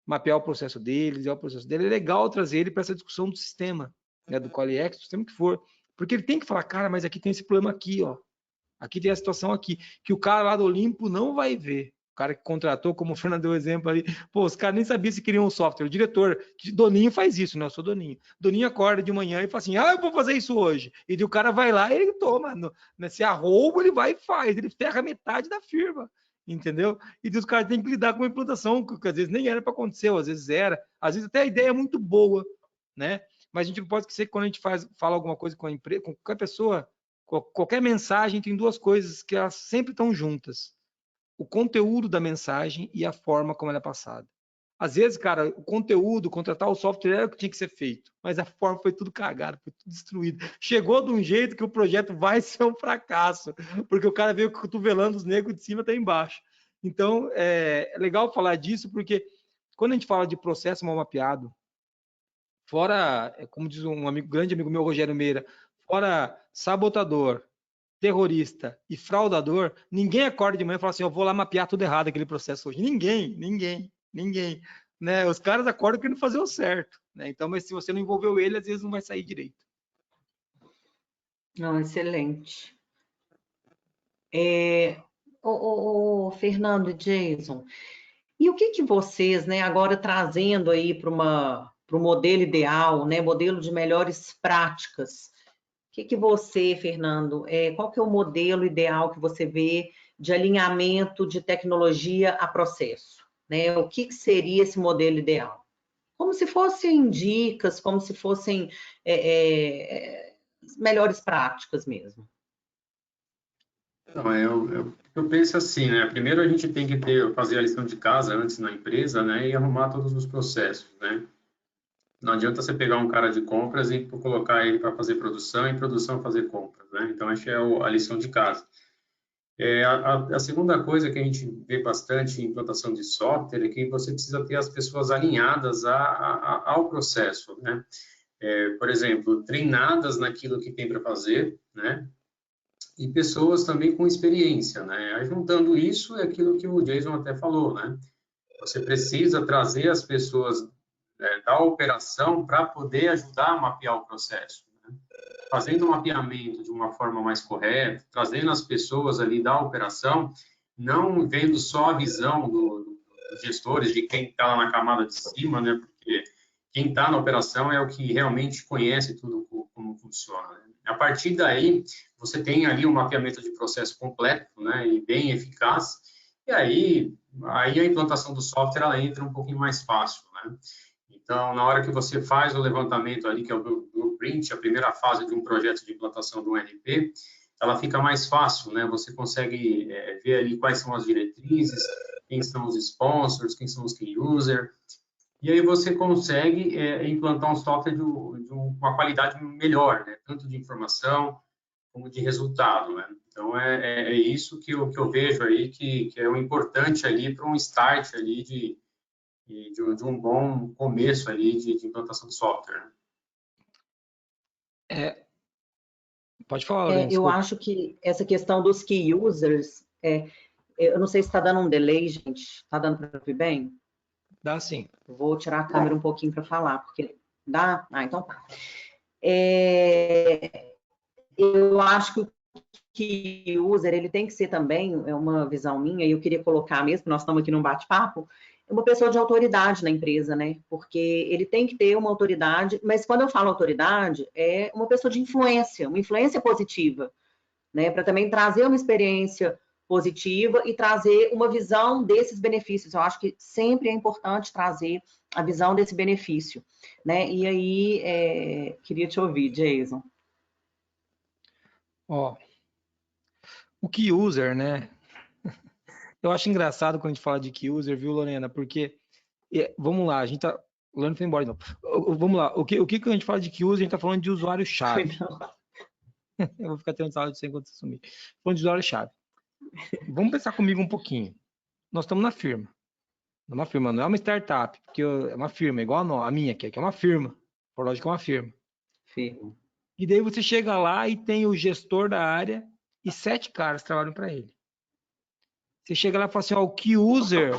mapear o processo dele, é legal trazer ele para essa discussão do sistema, né, do QualiX, do sistema que for, porque ele tem que falar, cara, mas aqui tem esse problema aqui, ó. Aqui tem a situação aqui, que o cara lá do Olimpo não vai ver. O cara que contratou, como o Fernando deu exemplo ali, pô, os caras nem sabiam se queriam um software. O diretor, Doninho faz isso, né? Eu sou Doninho. Doninho acorda de manhã e fala assim, eu vou fazer isso hoje. E o cara vai lá e ele toma. Se arrouba, ele vai e faz. Ele ferra metade da firma, entendeu? E os caras têm que lidar com a implantação, que às vezes nem era para acontecer, às vezes era. Às vezes até a ideia é muito boa, né? Mas a gente não pode esquecer que quando a gente fala alguma coisa com a empresa, com qualquer pessoa, qualquer mensagem tem duas coisas que elas sempre estão juntas: o conteúdo da mensagem e a forma como ela é passada. Às vezes, cara, o conteúdo, contratar o software era o que tinha que ser feito, mas a forma foi tudo cagado, foi tudo destruído. Chegou de um jeito que o projeto vai ser um fracasso, porque o cara veio cotovelando os negros de cima até embaixo. Então, é legal falar disso, porque quando a gente fala de processo mal mapeado, fora, como diz um grande amigo meu, Rogério Meira, fora sabotador, terrorista e fraudador, ninguém acorda de manhã e fala assim, eu vou lá mapear tudo errado aquele processo hoje. Ninguém. Né? Os caras acordam querendo fazer o certo. Né? Então, mas se você não envolveu ele, às vezes não vai sair direito. Não, excelente. Fernando e Jason, e o que vocês, né, agora trazendo aí para o modelo ideal, né, modelo de melhores práticas, o que você, Fernando, qual que é o modelo ideal que você vê de alinhamento de tecnologia a processo? Né? O que seria esse modelo ideal? Como se fossem dicas, como se fossem melhores práticas mesmo. Não, eu penso assim, né? Primeiro a gente tem que fazer a lição de casa antes na empresa, né? E arrumar todos os processos, né? Não adianta você pegar um cara de compras e colocar ele para fazer produção e produção fazer compras, né? Então, essa é a lição de casa. A segunda coisa que a gente vê bastante em implantação de software é que você precisa ter as pessoas alinhadas ao processo, né? Por exemplo, treinadas naquilo que tem para fazer, né? E pessoas também com experiência, né? Aí, juntando isso é aquilo que o Jason até falou, né? Você precisa trazer as pessoas da operação para poder ajudar a mapear o processo, né? Fazendo um mapeamento de uma forma mais correta, trazendo as pessoas ali da operação, não vendo só a visão dos gestores, de quem está lá na camada de cima, né? Porque quem está na operação é o que realmente conhece tudo como funciona, né? A partir daí, você tem ali um mapeamento de processo completo, né, e bem eficaz, e aí a implantação do software ela entra um pouquinho mais fácil, né? Então, na hora que você faz o levantamento ali, que é o blueprint, a primeira fase de um projeto de implantação do ERP, ela fica mais fácil, né? Você consegue ver ali quais são as diretrizes, quem são os sponsors, quem são os key users, e aí você consegue implantar um software de uma qualidade melhor, né? Tanto de informação como de resultado, né? Então, é isso que eu vejo aí que é o importante ali para um start ali de um bom começo ali de implantação de software. Pode falar, Lorena, eu acho que essa questão dos key users, eu não sei se está dando um delay, gente. Está dando para ouvir bem? Dá sim. Vou tirar a câmera um pouquinho para falar, porque dá? Então tá. Eu acho que o key user, ele tem que ser também, é uma visão minha, e eu queria colocar mesmo, nós estamos aqui num bate-papo, uma pessoa de autoridade na empresa, né? Porque ele tem que ter uma autoridade, mas quando eu falo autoridade, é uma pessoa de influência, uma influência positiva, né? Para também trazer uma experiência positiva e trazer uma visão desses benefícios. Eu acho que sempre é importante trazer a visão desse benefício, né? E aí, queria te ouvir, Jason. O key user, né? Eu acho engraçado quando a gente fala de key user, viu, Lorena? Porque, vamos lá, a gente tá... O Lorena foi embora, não. Vamos lá, o que a gente fala de key user, a gente tá falando de usuário-chave. Eu vou ficar tendo sala de 100 quando você sumir. Falando de usuário-chave. Vamos pensar comigo um pouquinho. Nós estamos na firma. Uma firma, não é uma startup, porque é uma firma, igual a minha, que é uma firma. Por lógica, é uma firma. Firma. E daí você chega lá e tem o gestor da área e 7 caras trabalham para ele. Você chega lá e fala assim, ó, o key user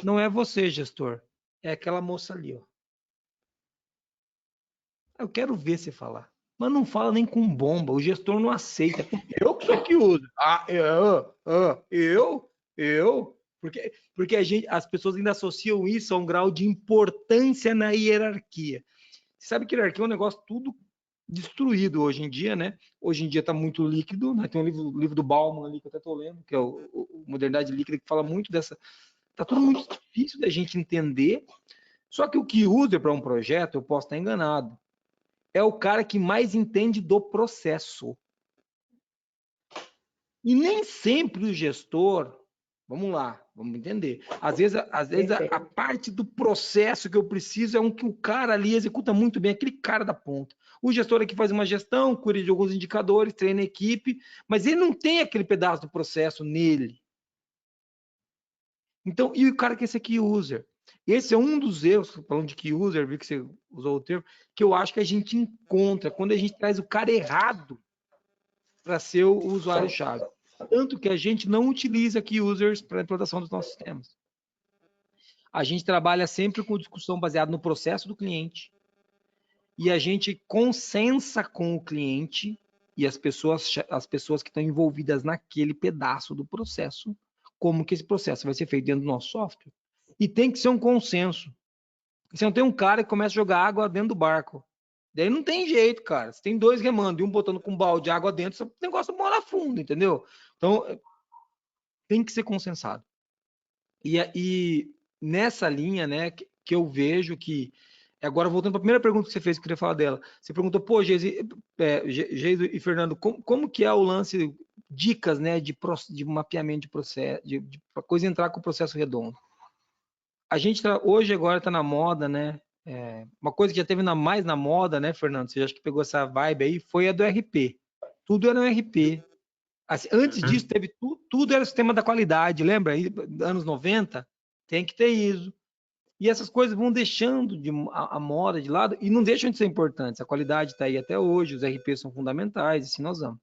não é você, gestor, é aquela moça ali, ó. Eu quero ver você falar. Mas não fala nem com bomba, o gestor não aceita. Eu que sou key user. Eu? Porque as pessoas ainda associam isso a um grau de importância na hierarquia. Você sabe que hierarquia é um negócio tudo destruído hoje em dia, né? Hoje em dia está muito líquido, né? Tem um livro do Bauman ali que eu até estou lendo, que é o Modernidade Líquida, que fala muito dessa... Está tudo muito difícil da gente entender. Só que o key user para um projeto, eu posso estar enganado, é o cara que mais entende do processo. E nem sempre o gestor, vamos lá, vamos entender. Às vezes a parte do processo que eu preciso é um que o cara ali executa muito bem, aquele cara da ponta. O gestor aqui faz uma gestão, cuida de alguns indicadores, treina a equipe, mas ele não tem aquele pedaço do processo nele. Então, e o cara que é esse key user? Esse é um dos erros, falando de key user, vi que você usou o termo, que eu acho que a gente encontra quando a gente traz o cara errado para ser o usuário-chave. Tanto que a gente não utiliza key users para a implantação dos nossos sistemas. A gente trabalha sempre com discussão baseada no processo do cliente e a gente consensa com o cliente e as pessoas que estão envolvidas naquele pedaço do processo, como que esse processo vai ser feito dentro do nosso software. E tem que ser um consenso. Você não tem um cara que começa a jogar água dentro do barco. Daí não tem jeito, cara. Você tem dois remando e um botando com um balde de água dentro, o negócio mora fundo, entendeu? Então, tem que ser consensado. E nessa linha, né, que eu vejo que... Agora, voltando para a primeira pergunta que você fez, que eu queria falar dela. Você perguntou, pô, Geise e Fernando, como que é o lance, dicas, né, de mapeamento de processo, para coisa entrar com o processo redondo? A gente hoje agora está na moda, né? Uma coisa que já teve mais na moda, né, Fernando? Você acha que pegou essa vibe aí? Foi a do RP. Tudo era um RP. Assim, antes disso, teve tudo era o sistema da qualidade, lembra? Aí, anos 90, tem que ter ISO. E essas coisas vão deixando a moda de lado e não deixam de ser importantes. A qualidade está aí até hoje, os RPs são fundamentais, assim nós vamos.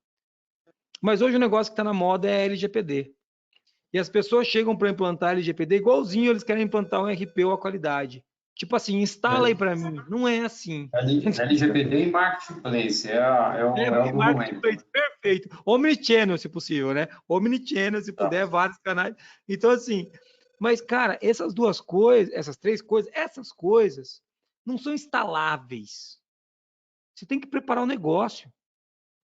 Mas hoje o negócio que está na moda é LGPD. E as pessoas chegam para implantar LGPD igualzinho eles querem implantar um RP ou a qualidade. Tipo assim, instala aí para mim. Não é assim. LGPD e Marketplace é o do momento. Perfeito. Omnichannel, se possível, né? Omnichannel, se puder, vários canais. Então, assim, mas, cara, essas duas coisas, essas três coisas, essas coisas não são instaláveis. Você tem que preparar o negócio.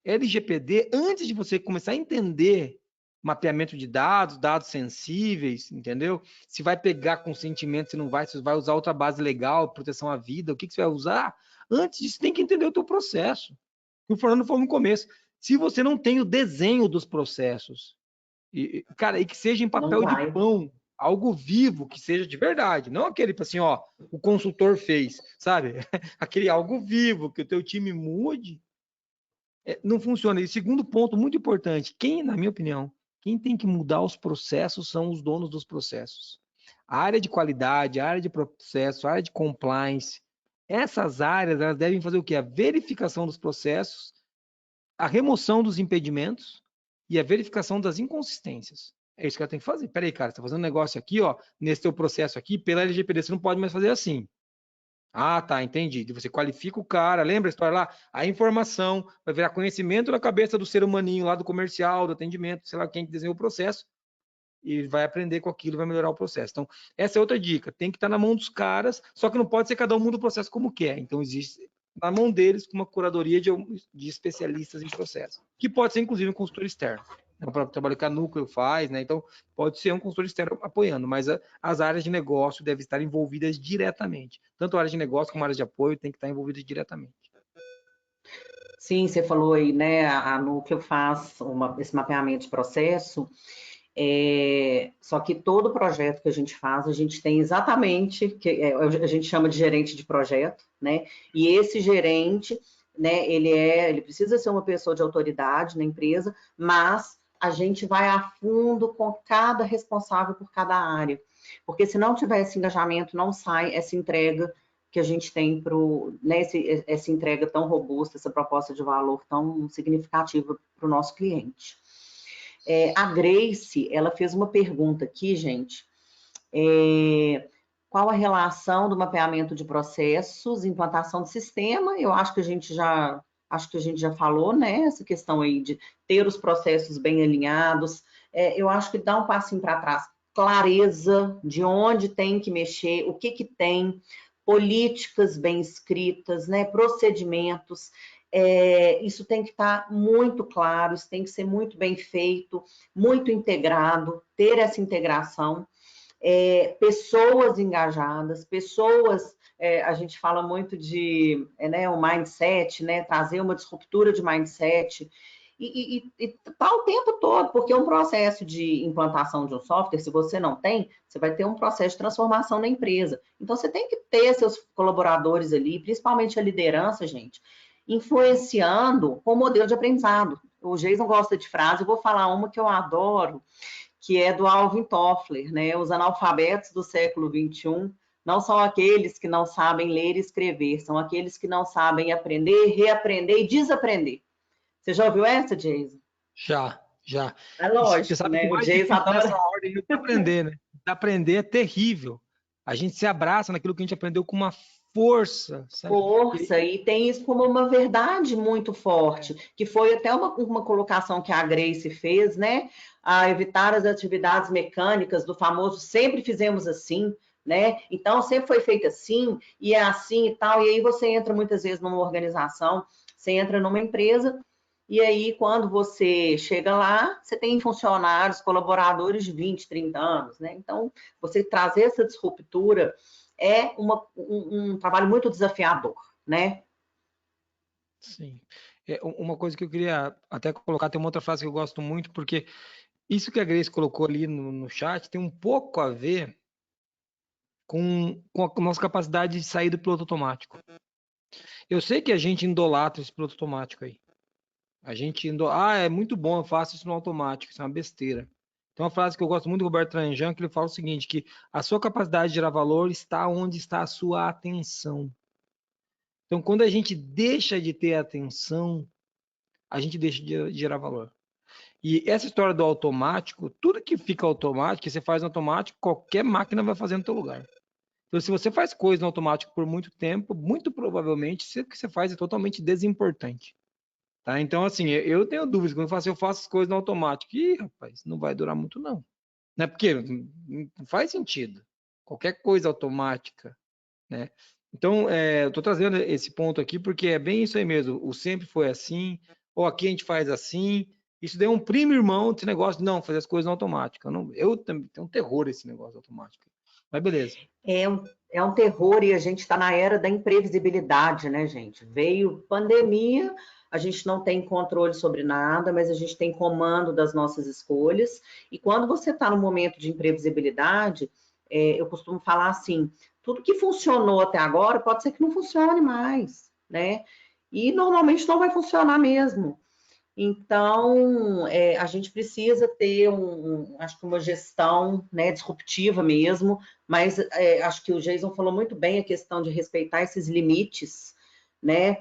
LGPD, antes de você começar a entender mapeamento de dados, dados sensíveis, entendeu? Se vai pegar consentimento, se não vai, se vai usar outra base legal, proteção à vida, o que você vai usar? Antes disso, tem que entender o teu processo. O Fernando falou no começo. Se você não tem o desenho dos processos, cara, e que seja em papel de pão, algo vivo, que seja de verdade, não aquele assim, ó, o consultor fez, sabe? Aquele algo vivo, que o teu time mude, não funciona. E segundo ponto muito importante, na minha opinião, quem tem que mudar os processos são os donos dos processos. A área de qualidade, a área de processo, a área de compliance, essas áreas, elas devem fazer o quê? A verificação dos processos, a remoção dos impedimentos e a verificação das inconsistências. É isso que ela tem que fazer. Peraí, cara, você está fazendo um negócio aqui, ó, nesse teu processo aqui, pela LGPD, você não pode mais fazer assim. Ah, tá, entendi. Você qualifica o cara, lembra a história lá? A informação vai virar conhecimento na cabeça do ser humaninho lá do comercial, do atendimento, sei lá quem desenhou o processo, e vai aprender com aquilo, vai melhorar o processo. Então, essa é outra dica. Tem que estar na mão dos caras, só que não pode ser cada um muda o processo como quer. Então, existe na mão deles uma curadoria de especialistas em processo, que pode ser, inclusive, um consultor externo. O próprio trabalho que a Núcleo faz, né? Então, pode ser um consultor externo apoiando, mas as áreas de negócio devem estar envolvidas diretamente. Tanto a área de negócio como a área de apoio tem que estar envolvidas diretamente. Sim, você falou aí, né? A Núcleo faz esse mapeamento de processo. Só que todo projeto que a gente faz, a gente tem exatamente, a gente chama de gerente de projeto, né? E esse gerente, né, ele precisa ser uma pessoa de autoridade na empresa, mas a gente vai a fundo com cada responsável por cada área. Porque se não tiver esse engajamento, não sai essa entrega que a gente tem né, essa entrega tão robusta, essa proposta de valor tão significativa para o nosso cliente. A Grace, ela fez uma pergunta aqui, gente. Qual a relação do mapeamento de processos, implantação de sistema? Eu acho que a gente já falou, né? Essa questão aí de ter os processos bem alinhados. Eu acho que dá um passinho para trás. Clareza de onde tem que mexer, o que tem, políticas bem escritas, né? Procedimentos. Isso tem que estar muito claro, isso tem que ser muito bem feito, muito integrado, ter essa integração. Pessoas engajadas, pessoas, a gente fala muito de o mindset, né, trazer uma disruptura de mindset, e tá o tempo todo, porque um processo de implantação de um software, se você não tem, você vai ter um processo de transformação na empresa. Então, você tem que ter seus colaboradores ali, principalmente a liderança, gente, influenciando com o modelo de aprendizado. O Jason gosta de frase, eu vou falar uma que eu adoro, que é do Alvin Toffler, né? Os analfabetos do século XXI não são aqueles que não sabem ler e escrever, são aqueles que não sabem aprender, reaprender e desaprender. Você já ouviu essa, Jason? Já. É lógico, Você sabe que né? o O mais Jason difícil adora. nessa ordem é desaprender, né? Desaprender é terrível. A gente se abraça naquilo que a gente aprendeu com uma força, sabe? Força, e tem isso como uma verdade muito forte, que foi até uma colocação que a Grace fez, né? A evitar as atividades mecânicas do famoso sempre fizemos assim, né? Então sempre foi feito assim, e é assim e tal, e aí você entra muitas vezes numa organização, você entra numa empresa, e aí quando você chega lá, você tem funcionários, colaboradores de 20, 30 anos, né? Então, você trazer essa disruptura é um trabalho muito desafiador, né? Sim. Uma coisa que eu queria até colocar, tem uma outra frase que eu gosto muito, porque isso que a Grace colocou ali no chat tem um pouco a ver com a nossa capacidade de sair do piloto automático. Eu sei que a gente idolatra esse piloto automático aí. A gente é muito bom, eu faço isso no automático, isso é uma besteira. Tem uma frase que eu gosto muito do Roberto Tranjan, que ele fala o seguinte, que a sua capacidade de gerar valor está onde está a sua atenção. Então, quando a gente deixa de ter atenção, a gente deixa de gerar valor. E essa história do automático, tudo que fica automático, que você faz no automático, qualquer máquina vai fazer no teu lugar. Então, se você faz coisa no automático por muito tempo, muito provavelmente o que você faz é totalmente desimportante. Tá? Então, assim, eu tenho dúvidas. Quando eu faço as coisas no automático, rapaz, não vai durar muito, não. Não é porque não faz sentido. Qualquer coisa automática, né? Então, eu estou trazendo esse ponto aqui porque é bem isso aí mesmo. O sempre foi assim, ou aqui a gente faz assim. Isso daí é um primo irmão desse negócio de não fazer as coisas no automático. Eu também tenho um terror esse negócio automático. Mas beleza. É um terror e a gente está na era da imprevisibilidade, né, gente? Veio pandemia, a gente não tem controle sobre nada, mas a gente tem comando das nossas escolhas. E quando você está no momento de imprevisibilidade, eu costumo falar assim: tudo que funcionou até agora pode ser que não funcione mais, né? E normalmente não vai funcionar mesmo. Então, a gente precisa ter acho que uma gestão, né, disruptiva mesmo, mas acho que o Jason falou muito bem a questão de respeitar esses limites, né?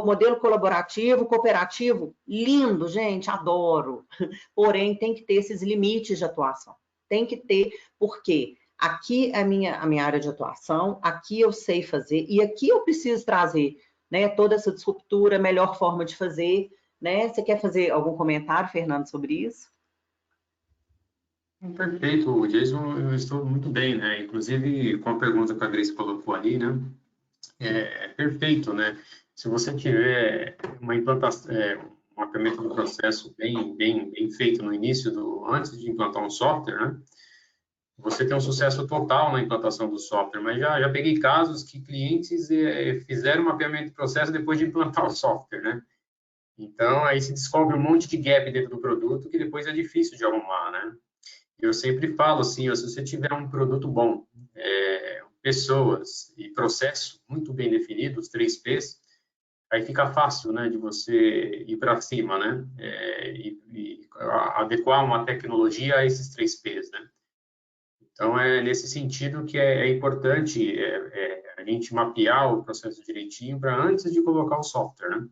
Modelo colaborativo, cooperativo, lindo, gente, adoro. Porém, tem que ter esses limites de atuação. Tem que ter, porque aqui é a minha área de atuação, aqui eu sei fazer, e aqui eu preciso trazer, né, toda essa disruptura, melhor forma de fazer, né? Você quer fazer algum comentário, Fernando, sobre isso? Perfeito, o Jason, eu estou muito bem, né? Inclusive, com a pergunta que a Grace colocou ali, né? É perfeito, né? Se você tiver uma implantação, um mapeamento do processo bem feito no início, antes de implantar um software, né? Você tem um sucesso total na implantação do software, mas já peguei casos que clientes fizeram mapeamento do processo depois de implantar o software, né? Então, aí se descobre um monte de gap dentro do produto que depois é difícil de arrumar, né? Eu sempre falo assim, ó, se você tiver um produto bom, pessoas e processo muito bem definidos, 3Ps, aí fica fácil, né, de você ir para cima, né? E adequar uma tecnologia a esses 3Ps, né? Então, é nesse sentido que é importante a gente mapear o processo direitinho para antes de colocar o software, né?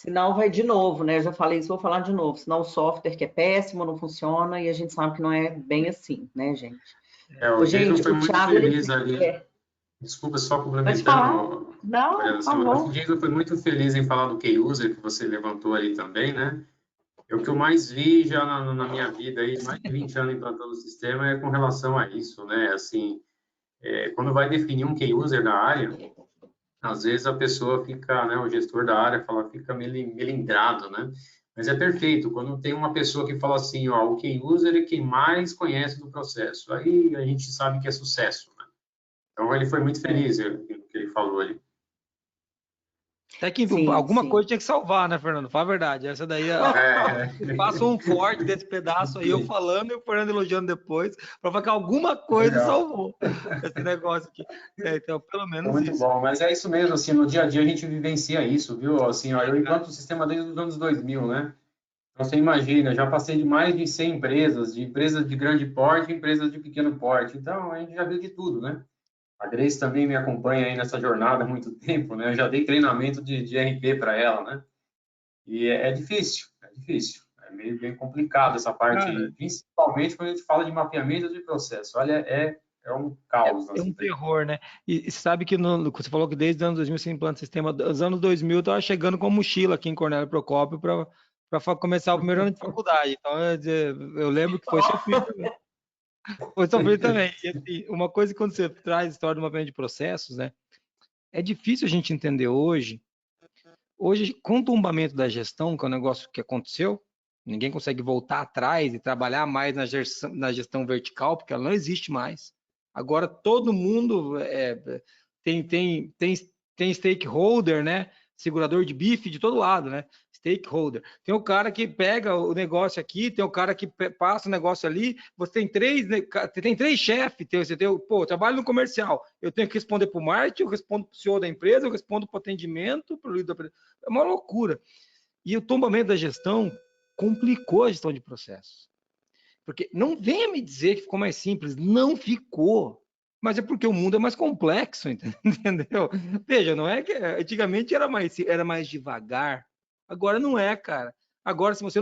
Senão vai de novo, né? Eu já falei isso, vou falar de novo. Senão o software que é péssimo, não funciona, e a gente sabe que não é bem assim, né, gente? O Ô, Jason gente, foi o muito Thiago, ele... feliz ali. Desculpa, só Pode falar. complementando, Não, Mariana, por assim, eu acho que o favor. Jason foi muito feliz em falar do key user que você levantou ali também, né? O que eu mais vi já na minha vida aí, mais de 20 anos implantando o sistema, é com relação a isso, né? Assim, quando vai definir um key user da área, às vezes a pessoa fica, né, o gestor da área fica melindrado, né? Mas é perfeito, quando tem uma pessoa que fala assim, ó, o key user é quem mais conhece do processo, aí a gente sabe que é sucesso, né? Então ele foi muito feliz no que ele falou ali. Até que Sim, alguma sim. coisa tinha que salvar, né, Fernando? Fala a verdade. Essa daí, passa um forte desse pedaço aí, eu falando e o Fernando elogiando depois, para falar que alguma coisa Legal. salvou esse negócio aqui. Então, pelo menos Muito isso. bom, mas é isso mesmo, assim, no dia a dia a gente vivencia isso, viu? Assim, ó, eu Cara, implanto o sistema desde os anos 2000, né? Então, você imagina, já passei de mais de 100 empresas, de empresas de grande porte, empresas de pequeno porte. Então, a gente já viu de tudo, né? A Grace também me acompanha aí nessa jornada há muito tempo, né? Eu já dei treinamento de RP para ela, né? E é difícil, é difícil. É meio bem complicado essa cara, parte, principalmente quando a gente fala de mapeamento de processo. Olha, é um caos é nas um empresas. terror, né? E sabe que você falou que desde os anos 2000 você implanta sistema, dos anos 2000 eu estava chegando com mochila aqui em Cornélio Procópio para começar o primeiro ano de faculdade. Então, eu lembro que foi sofrido também. Foi sofrido também. E, assim, uma coisa que quando você traz a história do mapeamento de processos, né? É difícil a gente entender hoje. Hoje, com o tombamento da gestão, que é um negócio que aconteceu, ninguém consegue voltar atrás e trabalhar mais na gestão vertical, porque ela não existe mais. Agora todo mundo tem stakeholder, né? Segurador de bife de todo lado, né? Stakeholder. Tem o cara que pega o negócio aqui, tem o cara que passa o negócio ali. Você tem três chefes. Pô, eu trabalho no comercial. Eu tenho que responder para o marketing, eu respondo para o CEO da empresa, eu respondo para o atendimento, para o líder da empresa. É uma loucura. E o tombamento da gestão complicou a gestão de processos. Porque não venha me dizer que ficou mais simples. Não ficou. Mas é porque o mundo é mais complexo, entendeu? Veja, não é que antigamente era mais devagar. Agora não é, cara. Agora, se você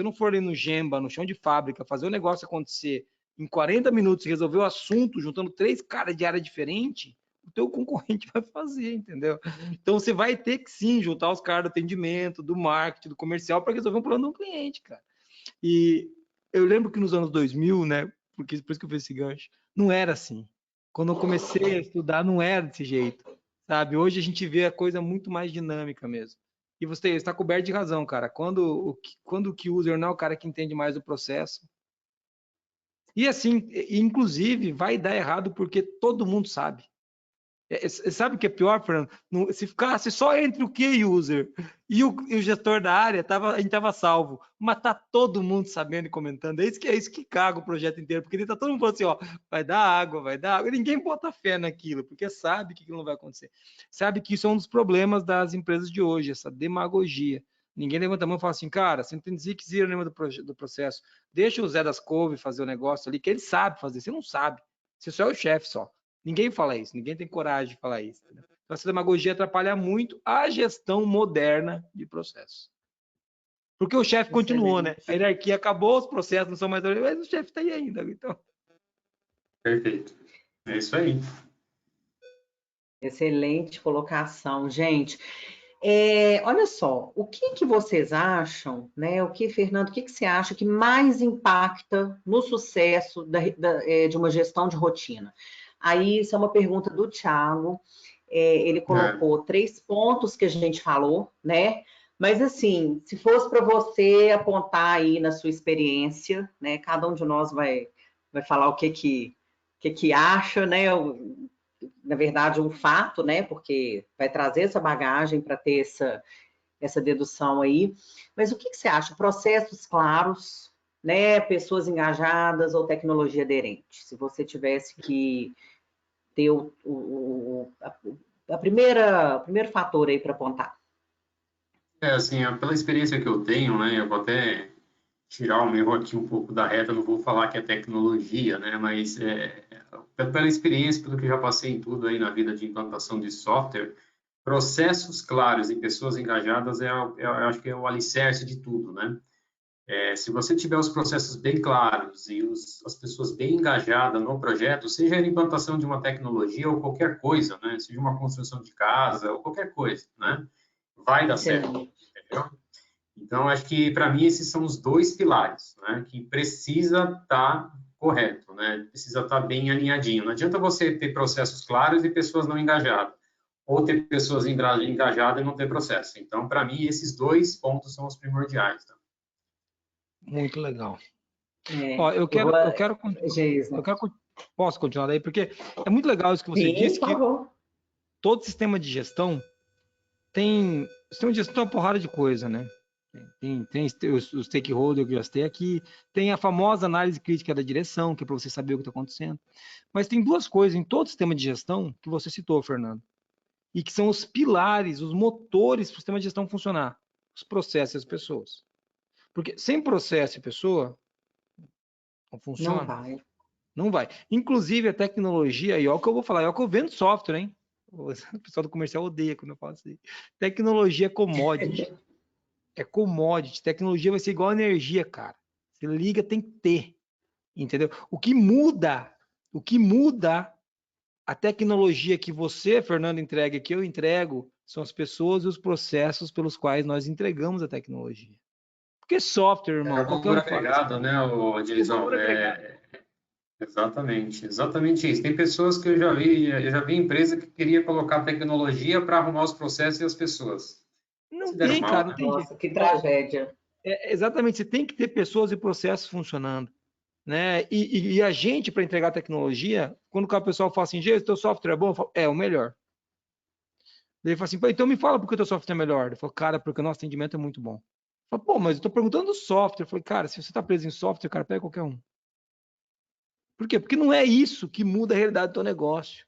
não for ali no Gemba, no chão de fábrica, fazer o negócio acontecer em 40 minutos, resolver o assunto juntando três caras de área diferente, o teu concorrente vai fazer, entendeu? Então você vai ter que sim juntar os caras do atendimento, do marketing, do comercial para resolver um problema do cliente, cara. E eu lembro que nos anos 2000, né, porque por isso que eu fiz esse gancho, não era assim. Quando eu comecei a estudar, não era desse jeito, sabe? Hoje a gente vê a coisa muito mais dinâmica mesmo. E você está coberto de razão, cara. Quando o key user não é o cara que entende mais o processo. E assim, inclusive, vai dar errado porque todo mundo sabe. Sabe o que é pior, Fernando? Se ficasse só entre o key user e o gestor da área, a gente tava salvo. Mas tá todo mundo sabendo e comentando. É isso que caga o projeto inteiro, porque tá todo mundo falando assim, ó, vai dar água, e ninguém bota fé naquilo, porque sabe que aquilo não vai acontecer. Sabe que isso é um dos problemas das empresas de hoje, essa demagogia. Ninguém levanta a mão e fala assim, cara, você não tem Zig Zero do processo. Deixa o Zé das Couve fazer o negócio ali, que ele sabe fazer. Você não sabe. Você só é o chefe só. Ninguém fala isso, ninguém tem coragem de falar isso. Entendeu? Então, essa demagogia atrapalha muito a gestão moderna de processos. Porque o chefe continuou, né? A hierarquia acabou, os processos não são mais... Mas o chefe está aí ainda. Então... Perfeito. É isso aí. Excelente colocação, gente. Olha só, o que vocês acham, né? Fernando, o que você acha que mais impacta no sucesso de uma gestão de rotina? Aí, isso é uma pergunta do Thiago. Ele colocou 3 pontos que a gente falou, né? Mas, assim, se fosse para você apontar aí na sua experiência, né? Cada um de nós vai falar o que acha, né? Na verdade, um fato, né? Porque vai trazer essa bagagem para ter essa dedução aí. Mas o que você acha? Processos claros, né? Pessoas engajadas ou tecnologia aderente? Se você tivesse que ter o primeiro fator aí para apontar. Assim, pela experiência que eu tenho, né, eu vou até tirar o meu aqui um pouco da reta, não vou falar que é tecnologia, né, mas pela experiência, pelo que eu já passei em tudo aí na vida de implantação de software, processos claros e pessoas engajadas eu acho que é o alicerce de tudo, né? Se você tiver os processos bem claros e as pessoas bem engajadas no projeto, seja a implantação de uma tecnologia ou qualquer coisa, né? Seja uma construção de casa ou qualquer coisa, né? Vai dar certo, entendeu? Então, acho que, para mim, esses são os dois pilares, né? Que precisa estar correto, né? Precisa estar bem alinhadinho. Não adianta você ter processos claros e pessoas não engajadas, ou ter pessoas engajadas e não ter processo. Então, para mim, esses dois pontos são os primordiais, tá? Muito legal. Ó, É, eu eu quero, vou, eu quero, Geisla. posso continuar daí? Porque é muito legal isso que você Sim, disse, por que favor. todo sistema de gestão sistema de gestão tem uma porrada de coisa, né? Tem os stakeholders que eu gastei aqui, tem a famosa análise crítica da direção, que é para você saber o que está acontecendo. Mas tem duas coisas em todo sistema de gestão que você citou, Fernando, e que são os pilares, os motores para o sistema de gestão funcionar: os processos e as pessoas. Porque sem processo e pessoa, não Não funciona. vai. Não vai. Inclusive, a tecnologia, e olha o que eu vou falar, olha que eu vendo software, hein? O pessoal do comercial odeia quando eu falo assim. Tecnologia é commodity. É commodity. Tecnologia vai ser igual a energia, cara. Você liga, tem que ter. Entendeu? O que muda a tecnologia que você, Fernando, entrega, que eu entrego, são as pessoas e os processos pelos quais nós entregamos a tecnologia. Porque software, É irmão, o qualquer valor um faz. agregado, né, O Adilson? valor agregado. Exatamente isso. Tem pessoas que eu já vi empresa que queria colocar tecnologia para arrumar os processos e as pessoas. Não Se deram tem, cara, mal, não né? tem jeito. Nossa, que Ó, tragédia. exatamente, você tem que ter pessoas e processos funcionando, né? E a gente, para entregar tecnologia, quando o pessoal fala assim, gente, teu software é bom, eu falo, é o melhor. Daí ele fala assim, pô, então me fala por que o teu software é melhor. Eu falo, cara, porque o nosso atendimento é muito bom. Eu falo, pô, mas eu tô perguntando do software. Eu falei, cara, se você tá preso em software, cara, pega qualquer um. Por quê? Porque não é isso que muda a realidade do teu negócio.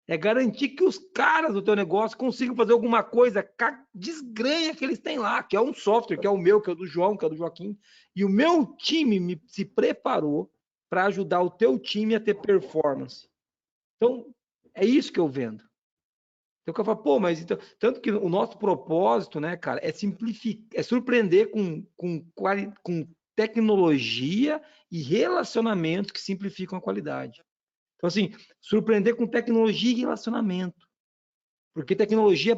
É garantir que os caras do teu negócio consigam fazer alguma coisa com a desgranha que eles têm lá, que é um software, que é o meu, que é o do João, que é o do Joaquim. E o meu time se preparou para ajudar o teu time a ter performance. Então, é isso que eu vendo. Então, eu falo, pô, mas então, tanto que o nosso propósito, né, cara, é simplificar, é surpreender com tecnologia e relacionamento que simplificam a qualidade. Então, assim, surpreender com tecnologia e relacionamento. Porque tecnologia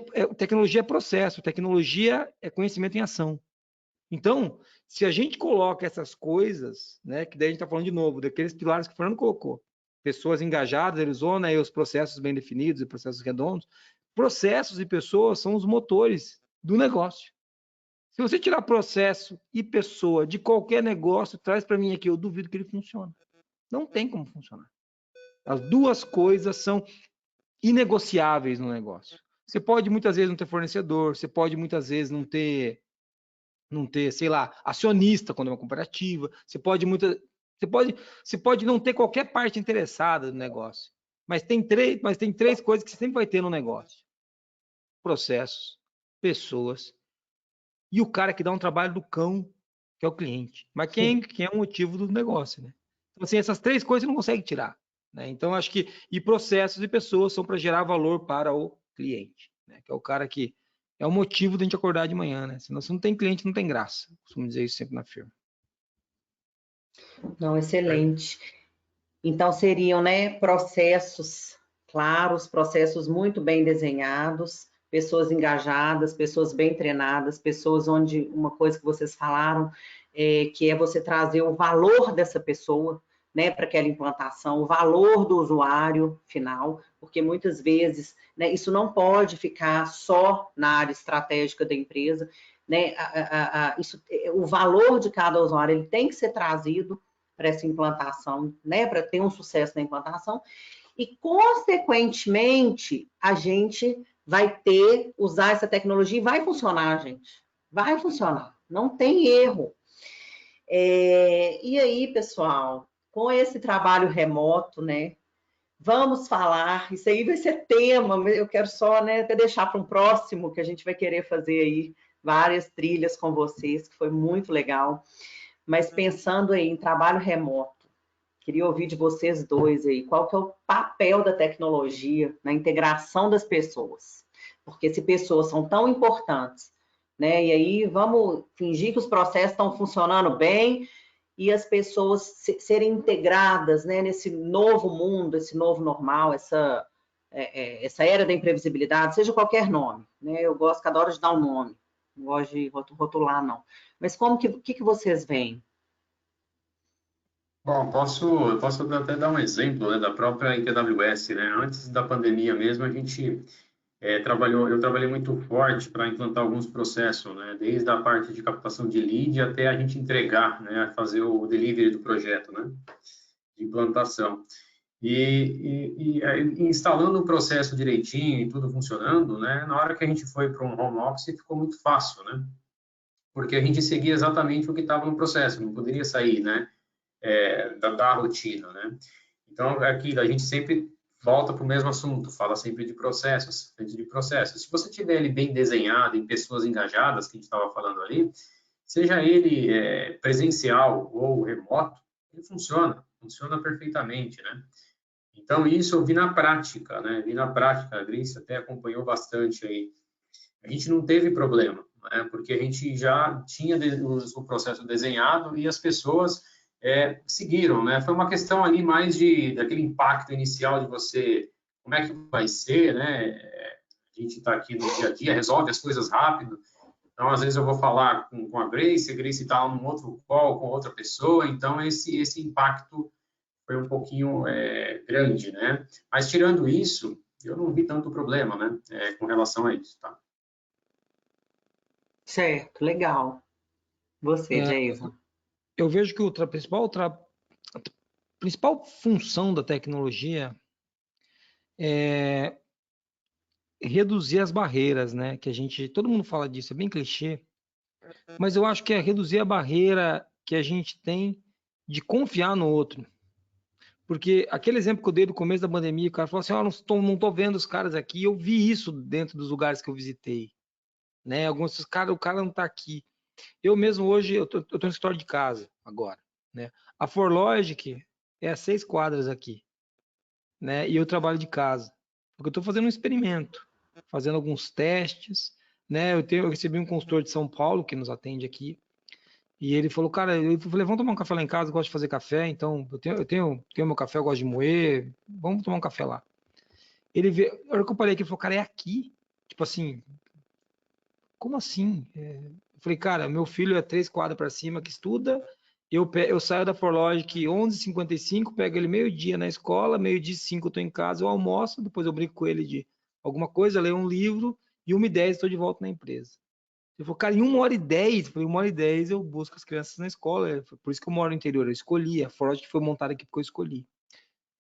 é processo, tecnologia é conhecimento em ação. Então, se a gente coloca essas coisas, né, que daí a gente está falando de novo, daqueles pilares que o Fernando colocou, pessoas engajadas, ele usou, né, e os processos bem definidos e processos redondos, processos e pessoas são os motores do negócio. Se você tirar processo e pessoa de qualquer negócio, traz para mim aqui, eu duvido que ele funcione. Não tem como funcionar. As duas coisas são inegociáveis no negócio. Você pode muitas vezes não ter fornecedor, você pode muitas vezes não ter, sei lá, acionista quando é uma cooperativa, você pode não ter qualquer parte interessada no negócio. Mas tem três coisas que você sempre vai ter no negócio: processos, pessoas e o cara que dá um trabalho do cão, que é o cliente. Mas quem é o motivo do negócio, né? Então, assim, essas três coisas você não consegue tirar, né? Então, acho que processos e pessoas são para gerar valor para o cliente, né? Que é o cara que é o motivo de a gente acordar de manhã, né? Senão, se não tem cliente, não tem graça. Costumo dizer isso sempre na firma. Não, excelente. Então, seriam, né, processos claros, processos muito bem desenhados, pessoas engajadas, pessoas bem treinadas, pessoas onde uma coisa que vocês falaram, que é você trazer o valor dessa pessoa, né, para aquela implantação, o valor do usuário final, porque muitas vezes, né, isso não pode ficar só na área estratégica da empresa, né, o valor de cada usuário ele tem que ser trazido para essa implantação, né, para ter um sucesso na implantação, e, consequentemente, a gente vai usar essa tecnologia e vai funcionar, gente. Vai funcionar, não tem erro. E aí, pessoal, com esse trabalho remoto, né, vamos falar, isso aí vai ser tema, eu quero só, né, até deixar para um próximo, que a gente vai querer fazer aí várias trilhas com vocês, que foi muito legal. Mas pensando aí em trabalho remoto, queria ouvir de vocês dois aí, qual que é o papel da tecnologia na integração das pessoas? Porque se pessoas são tão importantes, né? E aí vamos fingir que os processos estão funcionando bem e as pessoas serem integradas, né, nesse novo mundo, esse novo normal, essa era da imprevisibilidade, seja qualquer nome, né? Eu gosto cada hora de dar um nome, não gosto de rotular, não. Mas como que vocês veem? Bom, posso até dar um exemplo, né, da própria ITWS, né? Antes da pandemia mesmo, a gente eu trabalhei muito forte para implantar alguns processos, né? Desde a parte de captação de lead até a gente entregar, né? Fazer o delivery do projeto, né? De implantação. Aí, instalando o processo direitinho e tudo funcionando, né? Na hora que a gente foi para um home office, ficou muito fácil, né? Porque a gente seguia exatamente o que estava no processo, não poderia sair, né? Da rotina, né? Então, aqui a gente sempre volta para o mesmo assunto, fala sempre de processos, frente de processos. Se você tiver ele bem desenhado, em pessoas engajadas, que a gente estava falando ali, seja ele presencial ou remoto, ele funciona perfeitamente, né? Então, isso eu vi na prática, né? Vi na prática, a Grace até acompanhou bastante aí. A gente não teve problema, né? Porque a gente já tinha o processo desenhado e as pessoas seguiram, né? Foi uma questão ali mais daquele impacto inicial de você, como é que vai ser, né? A gente está aqui no dia a dia, resolve as coisas rápido. Então, às vezes eu vou falar com a Grace está num outro call com outra pessoa, então esse impacto foi um pouquinho grande, né? Mas tirando isso, eu não vi tanto problema, né? Com relação a isso, tá? Certo, legal. Você, É, Jason. eu vejo que a principal função da tecnologia é reduzir as barreiras, né? Que todo mundo fala disso, é bem clichê, mas eu acho que é reduzir a barreira que a gente tem de confiar no outro. Porque aquele exemplo que eu dei do começo da pandemia, o cara falou assim, não tô vendo os caras aqui, eu vi isso dentro dos lugares que eu visitei, né? Alguns caras, o cara não tá aqui. Eu mesmo hoje, eu tô no escritório de casa agora, né? A ForLogic é a 6 quadras aqui, né? E eu trabalho de casa, porque eu estou fazendo um experimento, fazendo alguns testes, né? Eu recebi um consultor de São Paulo que nos atende aqui, e ele falou, cara, eu falei, vamos tomar um café lá em casa, eu gosto de fazer café, então eu tenho meu café, eu gosto de moer, vamos tomar um café lá. A hora que eu parei aqui, ele falou, cara, é aqui? Tipo assim, como assim? Eu falei, cara, meu filho é 3 quadras para cima que estuda, eu saio da ForLogic 11h55, pego ele meio-dia na escola, meio-dia 5 eu estou em casa, eu almoço, depois eu brinco com ele de alguma coisa, leio um livro, e 1h10 estou de volta na empresa. Ele falou, cara, em 1h10, eu falei, 1h10 eu busco as crianças na escola, por isso que eu moro no interior, eu escolhi, a ForLogic foi montada aqui porque eu escolhi.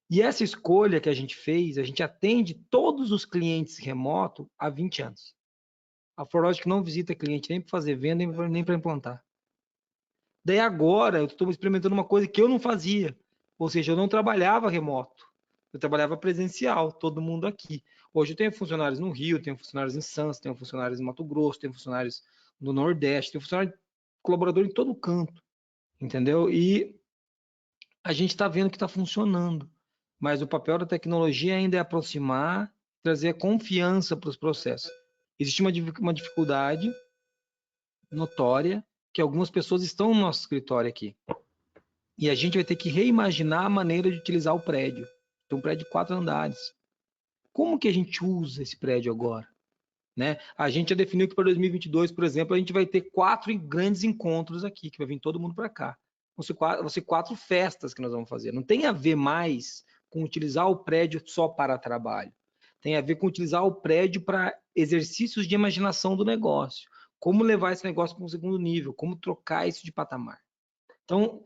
E essa escolha que a gente fez, a gente atende todos os clientes remoto há 20 anos. A ForLogic não visita cliente nem para fazer venda, nem para implantar. Daí agora eu estou experimentando uma coisa que eu não fazia. Ou seja, eu não trabalhava remoto. Eu trabalhava presencial, todo mundo aqui. Hoje eu tenho funcionários no Rio, tenho funcionários em Santos, tenho funcionários em Mato Grosso, tenho funcionários no Nordeste, tenho funcionário colaborador em todo canto, entendeu? E a gente está vendo que está funcionando. Mas o papel da tecnologia ainda é aproximar, trazer confiança para os processos. Existe uma dificuldade notória que algumas pessoas estão no nosso escritório aqui. E a gente vai ter que reimaginar a maneira de utilizar o prédio. Tem um prédio de 4 andares. Como que a gente usa esse prédio agora? Né? A gente já definiu que para 2022, por exemplo, a gente vai ter 4 grandes encontros aqui, que vai vir todo mundo para cá. Vão ser 4 festas que nós vamos fazer. Não tem a ver mais com utilizar o prédio só para trabalho. Tem a ver com utilizar o prédio para exercícios de imaginação do negócio. Como levar esse negócio para um segundo nível, como trocar isso de patamar. Então,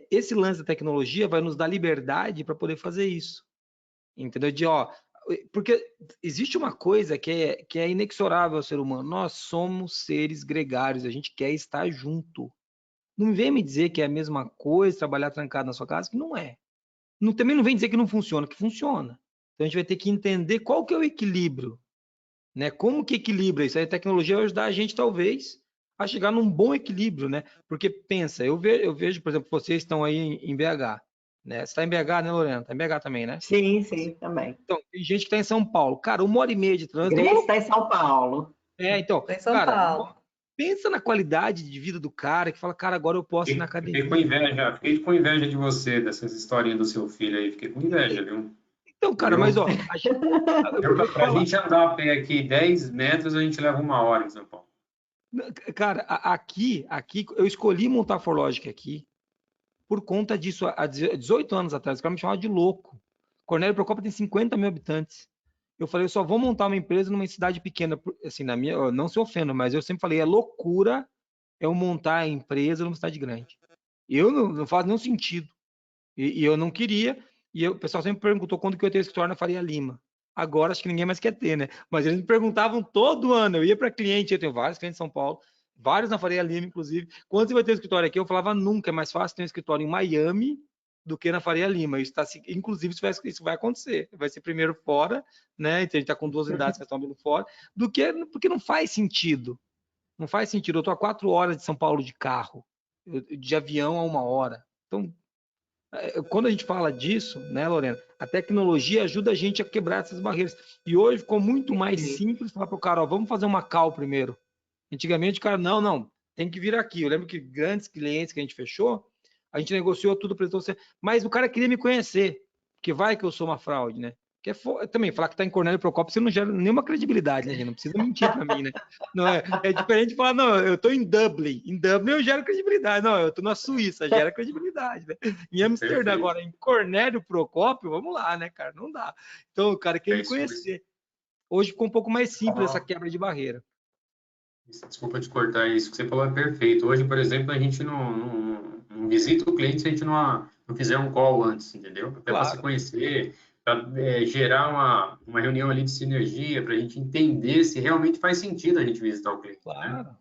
esse lance da tecnologia vai nos dar liberdade para poder fazer isso. Entendeu? Porque existe uma coisa que é inexorável ao ser humano. Nós somos seres gregários, a gente quer estar junto. Não vem me dizer que é a mesma coisa trabalhar trancado na sua casa, que não é. Também não vem dizer que não funciona, que funciona. Então a gente vai ter que entender qual que é o equilíbrio, né? Como que equilibra isso? A tecnologia vai ajudar a gente, talvez, a chegar num bom equilíbrio, né? Porque pensa, eu vejo, por exemplo, vocês estão aí em BH. né? Você está em BH, né, Lorena? Está em BH também, né? Sim, sim, também. Então, tem gente que está em São Paulo. Cara, 1h30 de trânsito. Grace está em São Paulo. Então, Tô em São cara, Paulo. pensa na qualidade de vida do cara que fala, cara, agora eu posso ir na academia. Fiquei com inveja de você, dessas historinhas do seu filho aí. Fiquei com inveja, viu? Então, cara, mas ó, Pra gente andar a pé aqui 10 metros, a gente leva 1 hora em São Paulo. cara, aqui eu escolhi montar a ForLogic aqui por conta disso. Há 18 anos atrás, o cara me chamava de louco. Cornélio Procópio tem 50 mil habitantes. Eu falei, eu só vou montar uma empresa numa cidade pequena. Assim, na minha, não se ofenda, mas eu sempre falei, é loucura eu montar a empresa numa cidade grande. Eu não faz nenhum sentido. E eu não queria. E o pessoal sempre perguntou quando que eu ia ter escritório na Faria Lima. Agora acho que ninguém mais quer ter, né? Mas eles me perguntavam todo ano. Eu ia para cliente, eu tenho vários clientes em São Paulo, vários na Faria Lima, inclusive. Quando você vai ter escritório aqui? Eu falava nunca, é mais fácil ter um escritório em Miami do que na Faria Lima. Isso tá, inclusive, isso vai acontecer. Vai ser primeiro fora, né? Então a gente está com 2 unidades que estão vindo fora, porque não faz sentido. Não faz sentido. Eu estou a 4 horas de São Paulo de carro, de avião a 1 hora. Então, quando a gente fala disso, né, Lorena, a tecnologia ajuda a gente a quebrar essas barreiras. E hoje ficou muito mais simples falar para o cara, ó, vamos fazer uma call primeiro. Antigamente o cara, não, tem que vir aqui. Eu lembro que grandes clientes que a gente fechou, a gente negociou tudo para você, mas o cara queria me conhecer, porque vai que eu sou uma fraude, né? Que também, falar que está em Cornélio Procópio, você não gera nenhuma credibilidade, né, gente? Não precisa mentir para mim, né? Não é diferente de falar, não, eu estou em Dublin. Em Dublin eu gero credibilidade. Não, eu estou na Suíça, gera credibilidade, né? Em Amsterdã, agora, em Cornélio Procópio, vamos lá, né, cara? Não dá. Então, o cara quer me conhecer. Hoje ficou um pouco mais simples essa quebra de barreira. Desculpa te cortar, isso que você falou é perfeito. Hoje, por exemplo, a gente não visita o cliente se a gente não fizer um call antes, entendeu? Até para se conhecer, para gerar uma reunião ali de sinergia, para a gente entender se realmente faz sentido a gente visitar o cliente. Claro. Né?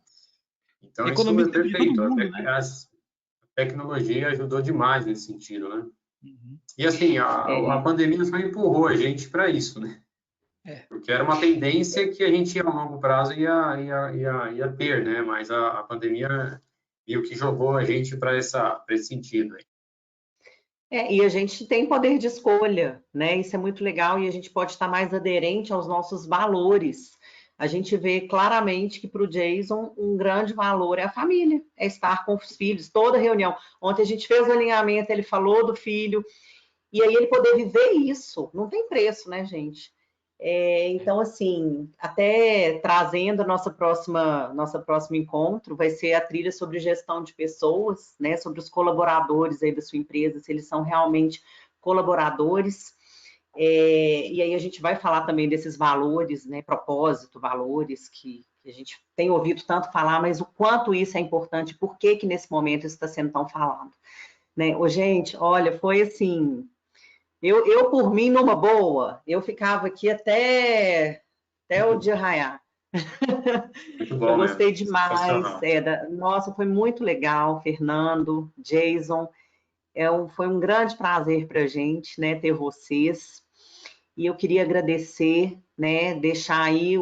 Então, isso é perfeito. Mundo, né? A tecnologia ajudou demais nesse sentido, né? Uhum. E assim, a pandemia só empurrou a gente para isso, né? Porque era uma tendência que a gente, a longo prazo, ia ter, né? Mas a pandemia meio que jogou a gente para esse sentido. E a gente tem poder de escolha, né? Isso é muito legal e a gente pode estar mais aderente aos nossos valores. A gente vê claramente que para o Jason um grande valor é a família, é estar com os filhos, toda reunião. Ontem a gente fez o alinhamento, ele falou do filho, e aí ele poder viver isso, não tem preço, né, gente? Então, assim, até trazendo nosso próximo encontro, vai ser a trilha sobre gestão de pessoas, né, sobre os colaboradores aí da sua empresa, se eles são realmente colaboradores. E aí a gente vai falar também desses valores, né, propósito, valores que a gente tem ouvido tanto falar, mas o quanto isso é importante, por que nesse momento isso está sendo tão falado. Né? Gente, olha, foi assim... Eu, por mim, numa boa, eu ficava aqui até o dia raiar. Muito bom, eu gostei mesmo. Demais. Nossa, foi muito legal, Fernando, Jason. Foi um grande prazer para a gente, né, ter vocês. E eu queria agradecer, né, deixar aí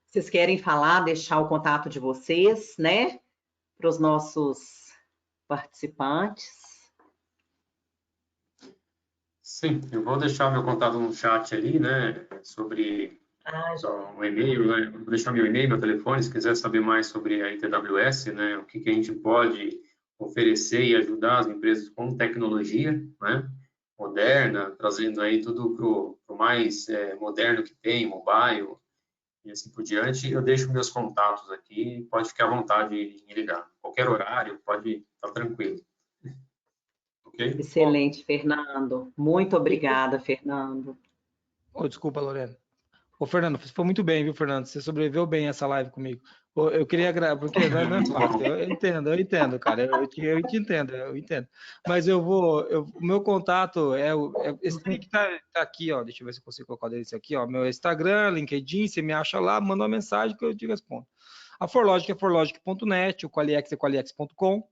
vocês querem falar, deixar o contato de vocês, né, para os nossos participantes. Sim, eu vou deixar meu contato no chat ali, né, sobre um e-mail, né, vou deixar meu e-mail, meu telefone, se quiser saber mais sobre a ITWS, né, o que a gente pode oferecer e ajudar as empresas com tecnologia, né, moderna, trazendo aí tudo pro mais moderno que tem, mobile e assim por diante. Eu deixo meus contatos aqui, pode ficar à vontade em me ligar. Qualquer horário, pode estar tranquilo. Okay? Excelente, Fernando. Muito obrigada, Fernando. Desculpa, Lorena. Fernando, você foi muito bem, viu, Fernando? Você sobreviveu bem essa live comigo. Eu queria agradecer, porque não é fácil. Eu entendo, cara. Eu te entendo. Mas o meu contato esse link que tá aqui, ó. Deixa eu ver se eu consigo colocar desse aqui, ó. Meu Instagram, LinkedIn, você me acha lá, manda uma mensagem que eu te respondo. A ForLogic é forlogic.net, o Qualiex é qualiex.com.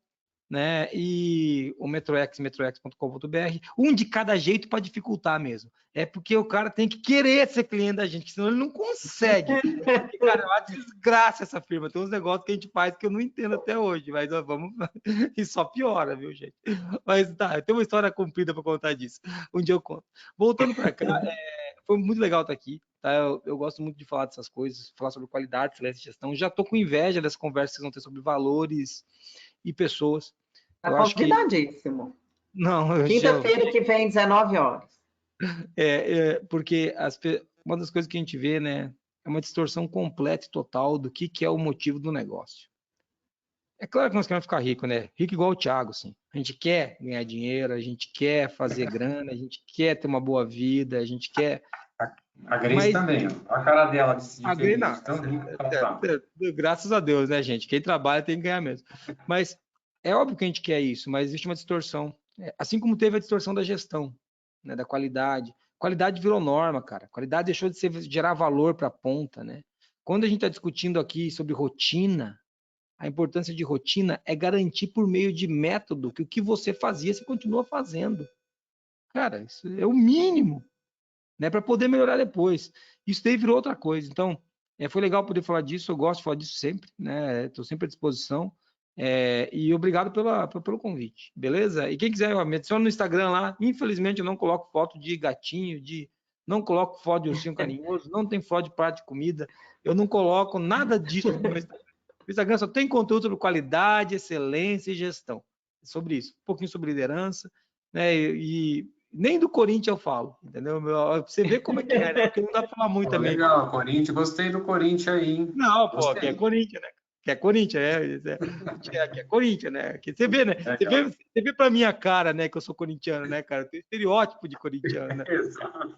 né? E o metroex, metroex.com.br, um de cada jeito para dificultar mesmo. É porque o cara tem que querer ser cliente da gente, senão ele não consegue. Porque, cara, é uma desgraça essa firma. Tem uns negócios que a gente faz que eu não entendo até hoje, mas ó, vamos. E só piora, viu, gente? Mas tá, eu tenho uma história comprida para contar disso. Um dia eu conto. Voltando para cá, foi muito legal estar aqui. Tá? Eu gosto muito de falar dessas coisas, falar sobre qualidade, excelência e gestão. Já estou com inveja dessa conversa que vocês vão ter sobre valores e pessoas. Tá Eu acho que. convidadíssimo. Não, Quinta-feira que vem, 19 horas. Porque uma das coisas que a gente vê, né, é uma distorção completa e total do que é o motivo do negócio. É claro que nós queremos ficar rico, né? Rico igual o Thiago, assim. A gente quer ganhar dinheiro, a gente quer fazer grana, a gente quer ter uma boa vida, a gente quer. A Grace também, ó. A cara dela de A Grace, tão rica que ela tá. Graças a Deus, né, gente? Quem trabalha tem que ganhar mesmo. Mas é óbvio que a gente quer isso, mas existe uma distorção. Assim como teve a distorção da gestão, né, da qualidade. Qualidade virou norma, cara. Qualidade deixou de gerar valor para a ponta, né? Quando a gente está discutindo aqui sobre rotina, a importância de rotina é garantir por meio de método que o que você fazia, você continua fazendo. Cara, isso é o mínimo, né, para poder melhorar depois. Isso daí virou outra coisa. Então, foi legal poder falar disso, eu gosto de falar disso sempre, né? Estou sempre à disposição. E obrigado pelo convite, beleza? E quem quiser, me adiciona no Instagram lá. Infelizmente, eu não coloco foto de gatinho, não coloco foto de ursinho carinhoso, não tem foto de prato de comida, eu não coloco nada disso no meu Instagram. O Instagram só tem conteúdo sobre qualidade, excelência e gestão. Sobre isso, um pouquinho sobre liderança, né? E nem do Corinthians eu falo, entendeu? Você vê como é que é, né? Porque não dá para falar muito também. Legal, Corinthians, gostei do Corinthians aí, hein? Não, pô, que é Corinthians, né? Que é Corinthians, que é Corinthians, né? Que você vê, né? Você vê pra minha cara, né, que eu sou corintiano, né, cara? Tem estereótipo de corintiano, né? Exato.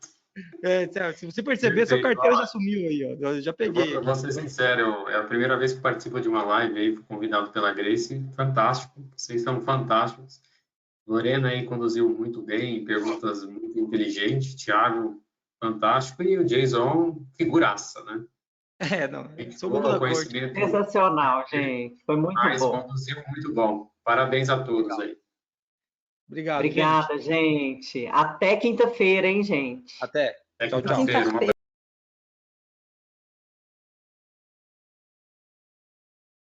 Se você perceber, sua carteira já sumiu aí, ó. Eu já peguei. Eu vou ser sincero, é a primeira vez que participo de uma live aí, convidado pela Grace. Fantástico, vocês são fantásticos. Lorena aí conduziu muito bem, perguntas muito inteligentes. Thiago, fantástico. E o Jason, figuraça, né? Não, sou mundo da corte. Sensacional, gente. Foi muito bom. Conduziu muito bom. Parabéns a todos aí. Obrigado, Obrigada, gente. Até quinta-feira, hein, gente? Até. Até quinta-feira.